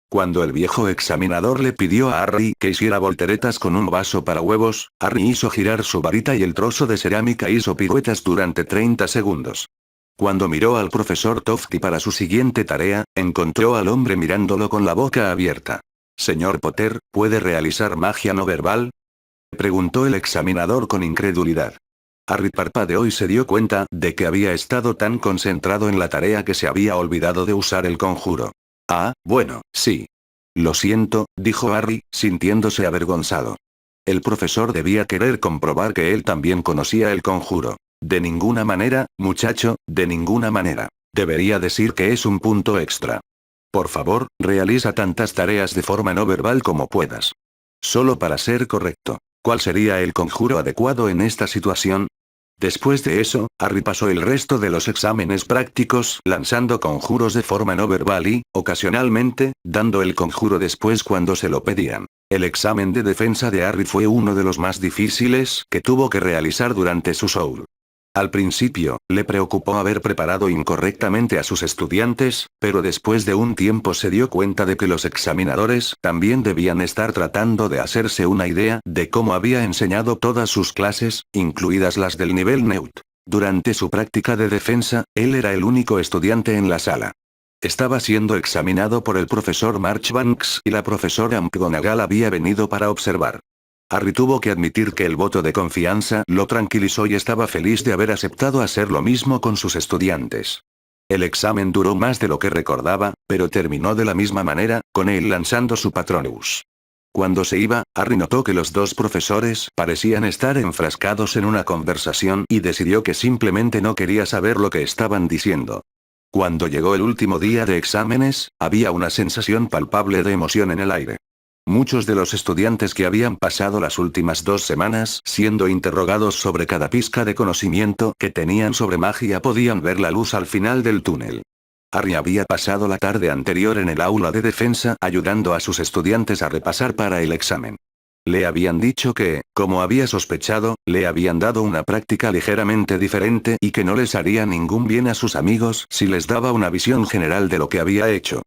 Cuando el viejo examinador le pidió a Harry que hiciera volteretas con un vaso para huevos, Harry hizo girar su varita y el trozo de cerámica hizo piruetas durante 30 segundos. Cuando miró al profesor Tofty para su siguiente tarea, encontró al hombre mirándolo con la boca abierta. «Señor Potter, ¿puede realizar magia no verbal?», preguntó el examinador con incredulidad. Harry parpadeó y se dio cuenta de que había estado tan concentrado en la tarea que se había olvidado de usar el conjuro. «Ah, bueno, sí. Lo siento», dijo Harry, sintiéndose avergonzado. El profesor debía querer comprobar que él también conocía el conjuro. «De ninguna manera, muchacho, de ninguna manera. Debería decir que es un punto extra. Por favor, realiza tantas tareas de forma no verbal como puedas. Solo para ser correcto. ¿Cuál sería el conjuro adecuado en esta situación?». Después de eso, Harry pasó el resto de los exámenes prácticos lanzando conjuros de forma no verbal y, ocasionalmente, dando el conjuro después cuando se lo pedían. El examen de defensa de Harry fue uno de los más difíciles que tuvo que realizar durante su show. Al principio, le preocupó haber preparado incorrectamente a sus estudiantes, pero después de un tiempo se dio cuenta de que los examinadores también debían estar tratando de hacerse una idea de cómo había enseñado todas sus clases, incluidas las del nivel Neut. Durante su práctica de defensa, él era el único estudiante en la sala. Estaba siendo examinado por el profesor Marchbanks y la profesora McGonagall había venido para observar. Harry tuvo que admitir que el voto de confianza lo tranquilizó y estaba feliz de haber aceptado hacer lo mismo con sus estudiantes. El examen duró más de lo que recordaba, pero terminó de la misma manera, con él lanzando su Patronus. Cuando se iba, Harry notó que los dos profesores parecían estar enfrascados en una conversación y decidió que simplemente no quería saber lo que estaban diciendo. Cuando llegó el último día de exámenes, había una sensación palpable de emoción en el aire. Muchos de los estudiantes que habían pasado las últimas 2 semanas siendo interrogados sobre cada pizca de conocimiento que tenían sobre magia podían ver la luz al final del túnel. Harry había pasado la tarde anterior en el aula de defensa ayudando a sus estudiantes a repasar para el examen. Le habían dicho que, como había sospechado, le habían dado una práctica ligeramente diferente y que no les haría ningún bien a sus amigos si les daba una visión general de lo que había hecho.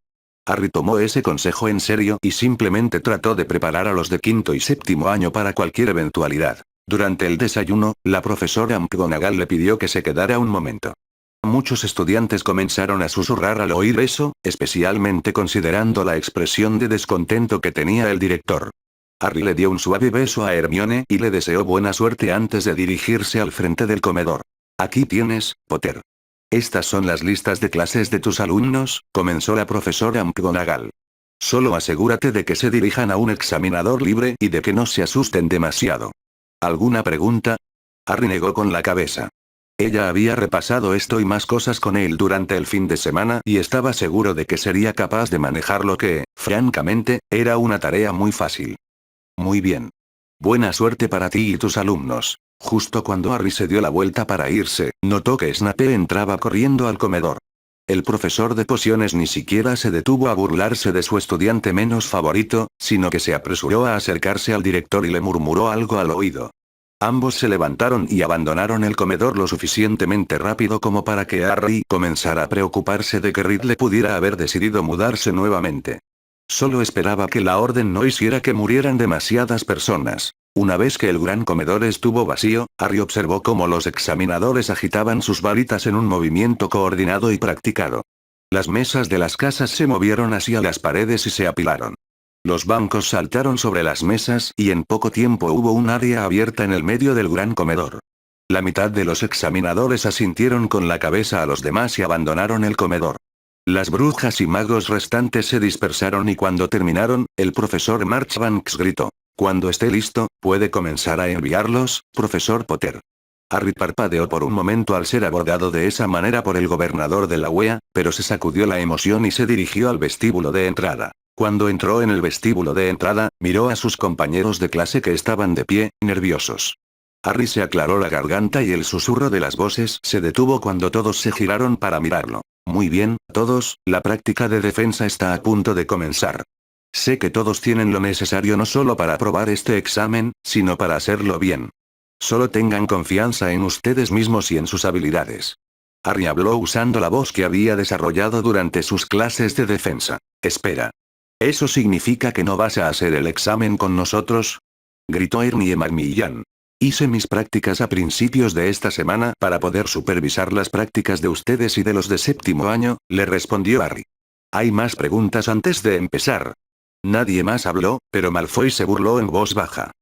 Harry tomó ese consejo en serio y simplemente trató de preparar a los de quinto y séptimo año para cualquier eventualidad. Durante el desayuno, la profesora McGonagall le pidió que se quedara un momento. Muchos estudiantes comenzaron a susurrar al oír eso, especialmente considerando la expresión de descontento que tenía el director. Harry le dio un suave beso a Hermione y le deseó buena suerte antes de dirigirse al frente del comedor. «Aquí tienes, Potter. Estas son las listas de clases de tus alumnos», comenzó la profesora McGonagall. «Solo asegúrate de que se dirijan a un examinador libre y de que no se asusten demasiado». ¿Alguna pregunta? Harry negó con la cabeza. Ella había repasado esto y más cosas con él durante el fin de semana y estaba seguro de que sería capaz de manejar lo que, francamente, era una tarea muy fácil. «Muy bien. Buena suerte para ti y tus alumnos». Justo cuando Harry se dio la vuelta para irse, notó que Snape entraba corriendo al comedor. El profesor de pociones ni siquiera se detuvo a burlarse de su estudiante menos favorito, sino que se apresuró a acercarse al director y le murmuró algo al oído. Ambos se levantaron y abandonaron el comedor lo suficientemente rápido como para que Harry comenzara a preocuparse de que Ridley pudiera haber decidido mudarse nuevamente. Solo esperaba que la orden no hiciera que murieran demasiadas personas. Una vez que el gran comedor estuvo vacío, Harry observó cómo los examinadores agitaban sus varitas en un movimiento coordinado y practicado. Las mesas de las casas se movieron hacia las paredes y se apilaron. Los bancos saltaron sobre las mesas y en poco tiempo hubo un área abierta en el medio del gran comedor. La mitad de los examinadores asintieron con la cabeza a los demás y abandonaron el comedor. Las brujas y magos restantes se dispersaron y cuando terminaron, el profesor Marchbanks gritó: «Cuando esté listo, puede comenzar a enviarlos, profesor Potter». Harry parpadeó por un momento al ser abordado de esa manera por el gobernador de la UEA, pero se sacudió la emoción y se dirigió al vestíbulo de entrada. Cuando entró en el vestíbulo de entrada, miró a sus compañeros de clase que estaban de pie, nerviosos. Harry se aclaró la garganta y el susurro de las voces se detuvo cuando todos se giraron para mirarlo. «Muy bien, todos, la práctica de defensa está a punto de comenzar. Sé que todos tienen lo necesario no solo para aprobar este examen, sino para hacerlo bien. Solo tengan confianza en ustedes mismos y en sus habilidades». Harry habló usando la voz que había desarrollado durante sus clases de defensa. «Espera. ¿Eso significa que no vas a hacer el examen con nosotros?», gritó Hermione Macmillan. «Hice mis prácticas a principios de esta semana para poder supervisar las prácticas de ustedes y de los de séptimo año», le respondió Harry. «¿Hay más preguntas antes de empezar?». Nadie más habló, pero Malfoy se burló en voz baja.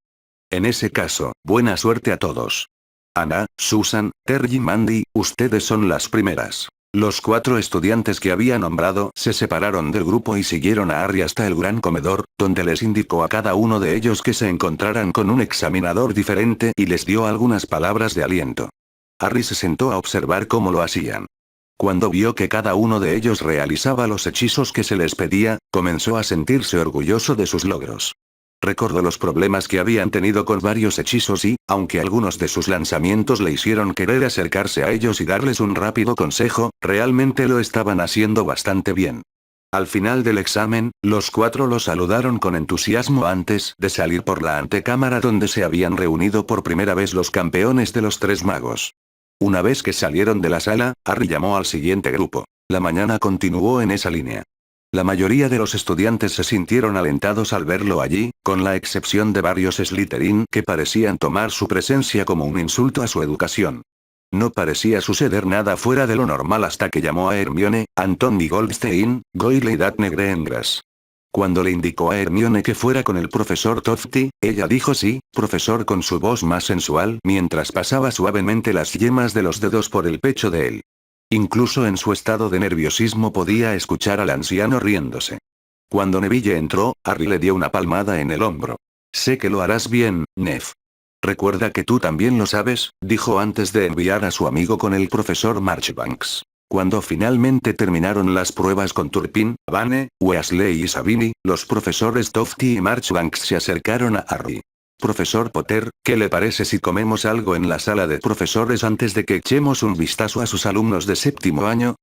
«En ese caso, buena suerte a todos. Anna, Susan, Terry y Mandy, ustedes son las primeras». Los 4 estudiantes que había nombrado se separaron del grupo y siguieron a Harry hasta el gran comedor, donde les indicó a cada uno de ellos que se encontraran con un examinador diferente y les dio algunas palabras de aliento. Harry se sentó a observar cómo lo hacían. Cuando vio que cada uno de ellos realizaba los hechizos que se les pedía, comenzó a sentirse orgulloso de sus logros. Recordó los problemas que habían tenido con varios hechizos y, aunque algunos de sus lanzamientos le hicieron querer acercarse a ellos y darles un rápido consejo, realmente lo estaban haciendo bastante bien. Al final del examen, los 4 lo saludaron con entusiasmo antes de salir por la antecámara donde se habían reunido por primera vez los campeones de los 3 magos. Una vez que salieron de la sala, Harry llamó al siguiente grupo. La mañana continuó en esa línea. La mayoría de los estudiantes se sintieron alentados al verlo allí, con la excepción de varios Slytherin que parecían tomar su presencia como un insulto a su educación. No parecía suceder nada fuera de lo normal hasta que llamó a Hermione, Anthony Goldstein, Goyle y Daphne Greengrass. Cuando le indicó a Hermione que fuera con el profesor Tofty, ella dijo sí, profesor, con su voz más sensual mientras pasaba suavemente las yemas de los dedos por el pecho de él. Incluso en su estado de nerviosismo podía escuchar al anciano riéndose. Cuando Neville entró, Harry le dio una palmada en el hombro. «Sé que lo harás bien, Nev. Recuerda que tú también lo sabes», dijo antes de enviar a su amigo con el profesor Marchbanks. Cuando finalmente terminaron las pruebas con Turpin, Vane, Weasley y Sabini, los profesores Tofty y Marchbanks se acercaron a Harry. «Profesor Potter, ¿qué le parece si comemos algo en la sala de profesores antes de que echemos un vistazo a sus alumnos de séptimo año?»,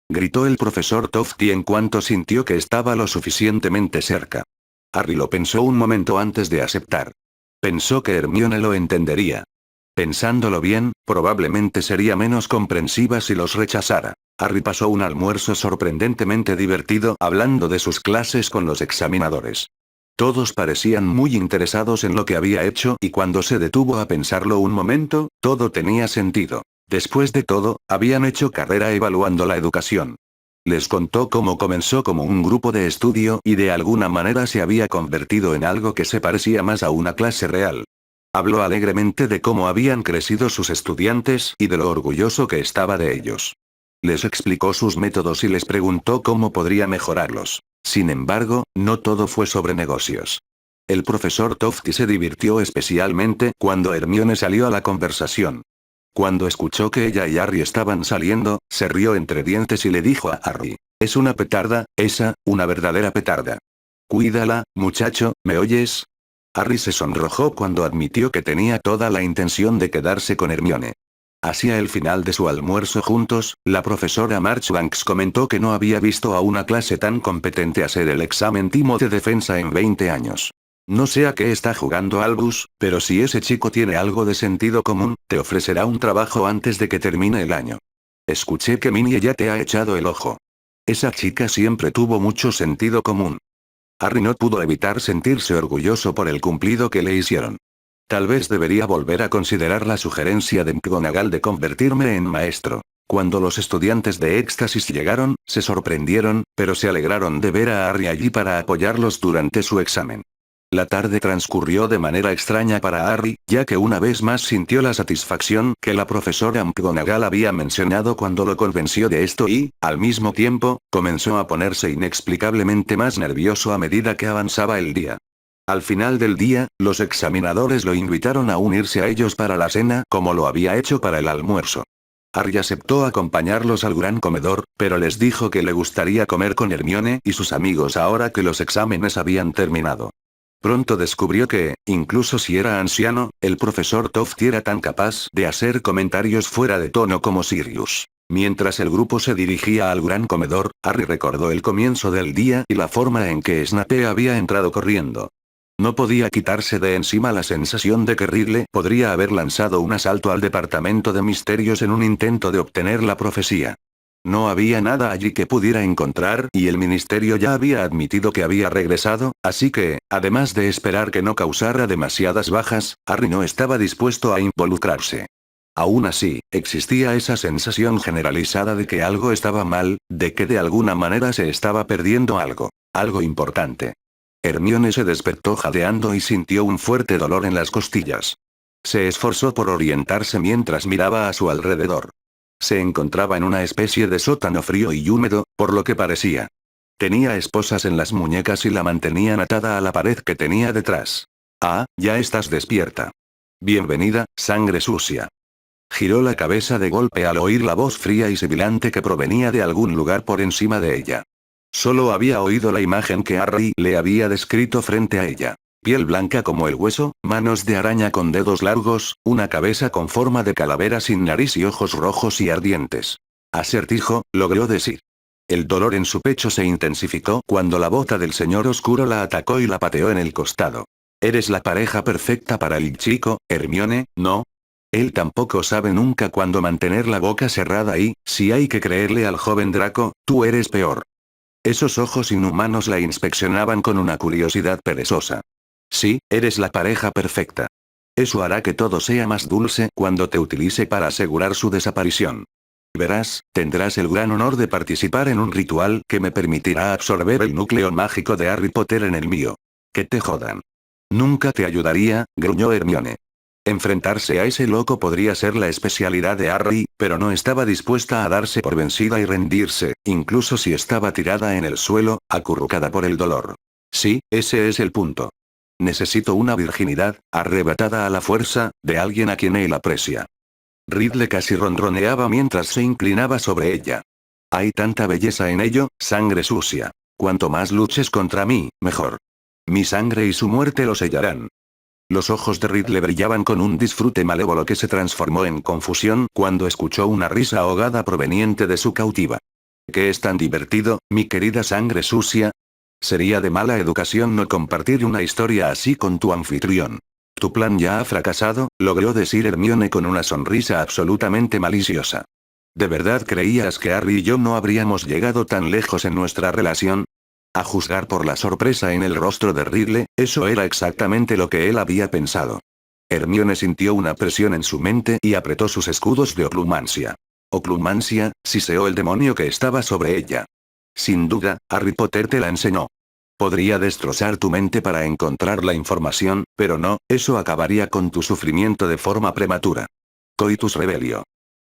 gritó el profesor Tofty en cuanto sintió que estaba lo suficientemente cerca. Harry lo pensó un momento antes de aceptar. Pensó que Hermione lo entendería. Pensándolo bien, probablemente sería menos comprensiva si los rechazara. Harry pasó un almuerzo sorprendentemente divertido hablando de sus clases con los examinadores. Todos parecían muy interesados en lo que había hecho y cuando se detuvo a pensarlo un momento, todo tenía sentido. Después de todo, habían hecho carrera evaluando la educación. Les contó cómo comenzó como un grupo de estudio y de alguna manera se había convertido en algo que se parecía más a una clase real. Habló alegremente de cómo habían crecido sus estudiantes y de lo orgulloso que estaba de ellos. Les explicó sus métodos y les preguntó cómo podría mejorarlos. Sin embargo, no todo fue sobre negocios. El profesor Tofty se divirtió especialmente cuando Hermione salió a la conversación. Cuando escuchó que ella y Harry estaban saliendo, se rió entre dientes y le dijo a Harry: «Es una petarda, una verdadera petarda. Cuídala, muchacho, ¿me oyes?». Harry se sonrojó cuando admitió que tenía toda la intención de quedarse con Hermione. Hacia el final de su almuerzo juntos, la profesora Marchbanks comentó que no había visto a una clase tan competente hacer el examen Timo de defensa en 20 años. «No sé a qué está jugando Albus, pero si ese chico tiene algo de sentido común, te ofrecerá un trabajo antes de que termine el año. Escuché que Minnie ya te ha echado el ojo. Esa chica siempre tuvo mucho sentido común». Harry no pudo evitar sentirse orgulloso por el cumplido que le hicieron. Tal vez debería volver a considerar la sugerencia de McGonagall de convertirme en maestro. Cuando los estudiantes de éxtasis llegaron, se sorprendieron, pero se alegraron de ver a Harry allí para apoyarlos durante su examen. La tarde transcurrió de manera extraña para Harry, ya que una vez más sintió la satisfacción que la profesora McGonagall había mencionado cuando lo convenció de esto y, al mismo tiempo, comenzó a ponerse inexplicablemente más nervioso a medida que avanzaba el día. Al final del día, los examinadores lo invitaron a unirse a ellos para la cena como lo había hecho para el almuerzo. Harry aceptó acompañarlos al gran comedor, pero les dijo que le gustaría comer con Hermione y sus amigos ahora que los exámenes habían terminado. Pronto descubrió que, incluso si era anciano, el profesor Tofty era tan capaz de hacer comentarios fuera de tono como Sirius. Mientras el grupo se dirigía al gran comedor, Harry recordó el comienzo del día y la forma en que Snape había entrado corriendo. No podía quitarse de encima la sensación de que Ridley podría haber lanzado un asalto al departamento de misterios en un intento de obtener la profecía. No había nada allí que pudiera encontrar y el ministerio ya había admitido que había regresado, así que, además de esperar que no causara demasiadas bajas, Harry no estaba dispuesto a involucrarse. Aún así, existía esa sensación generalizada de que algo estaba mal, de que de alguna manera se estaba perdiendo algo importante. Hermione se despertó jadeando y sintió un fuerte dolor en las costillas. Se esforzó por orientarse mientras miraba a su alrededor. Se encontraba en una especie de sótano frío y húmedo, por lo que parecía. Tenía esposas en las muñecas y la mantenían atada a la pared que tenía detrás. Ah, ya estás despierta. Bienvenida, sangre sucia. Giró la cabeza de golpe al oír la voz fría y sibilante que provenía de algún lugar por encima de ella. Solo había oído la imagen que Harry le había descrito frente a ella. Piel blanca como el hueso, manos de araña con dedos largos, una cabeza con forma de calavera sin nariz y ojos rojos y ardientes. Acertijo, logró decir. El dolor en su pecho se intensificó cuando la bota del señor oscuro la atacó y la pateó en el costado. Eres la pareja perfecta para el chico, Hermione, ¿no? Él tampoco sabe nunca cuándo mantener la boca cerrada y, si hay que creerle al joven Draco, tú eres peor. Esos ojos inhumanos la inspeccionaban con una curiosidad perezosa. Sí, eres la pareja perfecta. Eso hará que todo sea más dulce cuando te utilice para asegurar su desaparición. Verás, tendrás el gran honor de participar en un ritual que me permitirá absorber el núcleo mágico de Harry Potter en el mío. Que te jodan. Nunca te ayudaría, gruñó Hermione. Enfrentarse a ese loco podría ser la especialidad de Harry, pero no estaba dispuesta a darse por vencida y rendirse, incluso si estaba tirada en el suelo, acurrucada por el dolor. Sí, ese es el punto. Necesito una virginidad, arrebatada a la fuerza, de alguien a quien él aprecia. Ridley casi ronroneaba mientras se inclinaba sobre ella. Hay tanta belleza en ello, sangre sucia. Cuanto más luches contra mí, mejor. Mi sangre y su muerte lo sellarán. Los ojos de Ridley brillaban con un disfrute malévolo que se transformó en confusión cuando escuchó una risa ahogada proveniente de su cautiva. ¿Qué es tan divertido, mi querida sangre sucia? Sería de mala educación no compartir una historia así con tu anfitrión. Tu plan ya ha fracasado, logró decir Hermione con una sonrisa absolutamente maliciosa. ¿De verdad creías que Harry y yo no habríamos llegado tan lejos en nuestra relación? A juzgar por la sorpresa en el rostro de Ridley, eso era exactamente lo que él había pensado. Hermione sintió una presión en su mente y apretó sus escudos de oclumancia. Oclumancia, siseó el demonio que estaba sobre ella. Sin duda, Harry Potter te la enseñó. Podría destrozar tu mente para encontrar la información, pero no, eso acabaría con tu sufrimiento de forma prematura. Coitus rebelio.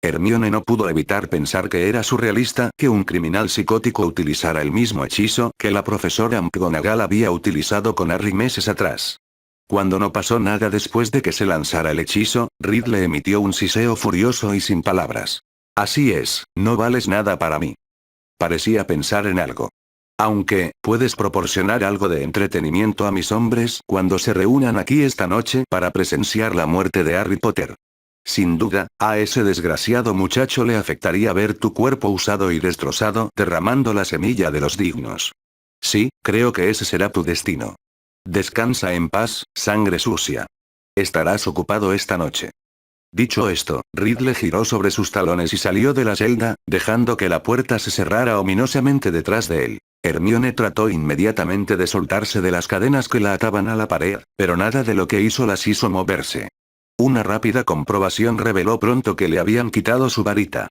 Hermione no pudo evitar pensar que era surrealista que un criminal psicótico utilizara el mismo hechizo que la profesora McGonagall había utilizado con Harry meses atrás. Cuando no pasó nada después de que se lanzara el hechizo, Ridley emitió un siseo furioso y sin palabras. Así es, no vales nada para mí. Parecía pensar en algo. Aunque, puedes proporcionar algo de entretenimiento a mis hombres cuando se reúnan aquí esta noche para presenciar la muerte de Harry Potter. Sin duda, a ese desgraciado muchacho le afectaría ver tu cuerpo usado y destrozado derramando la semilla de los dignos. Sí, creo que ese será tu destino. Descansa en paz, sangre sucia. Estarás ocupado esta noche. Dicho esto, Ridley giró sobre sus talones y salió de la celda, dejando que la puerta se cerrara ominosamente detrás de él. Hermione trató inmediatamente de soltarse de las cadenas que la ataban a la pared, pero nada de lo que hizo las hizo moverse. Una rápida comprobación reveló pronto que le habían quitado su varita.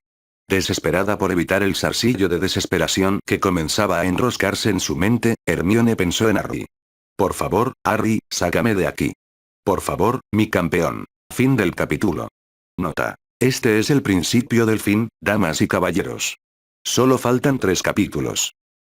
Desesperada por evitar el zarcillo de desesperación que comenzaba a enroscarse en su mente, Hermione pensó en Harry. Por favor, Harry, sácame de aquí. Por favor, mi campeón. Fin del capítulo. Nota. Este es el principio del fin, damas y caballeros. Solo faltan 3 capítulos.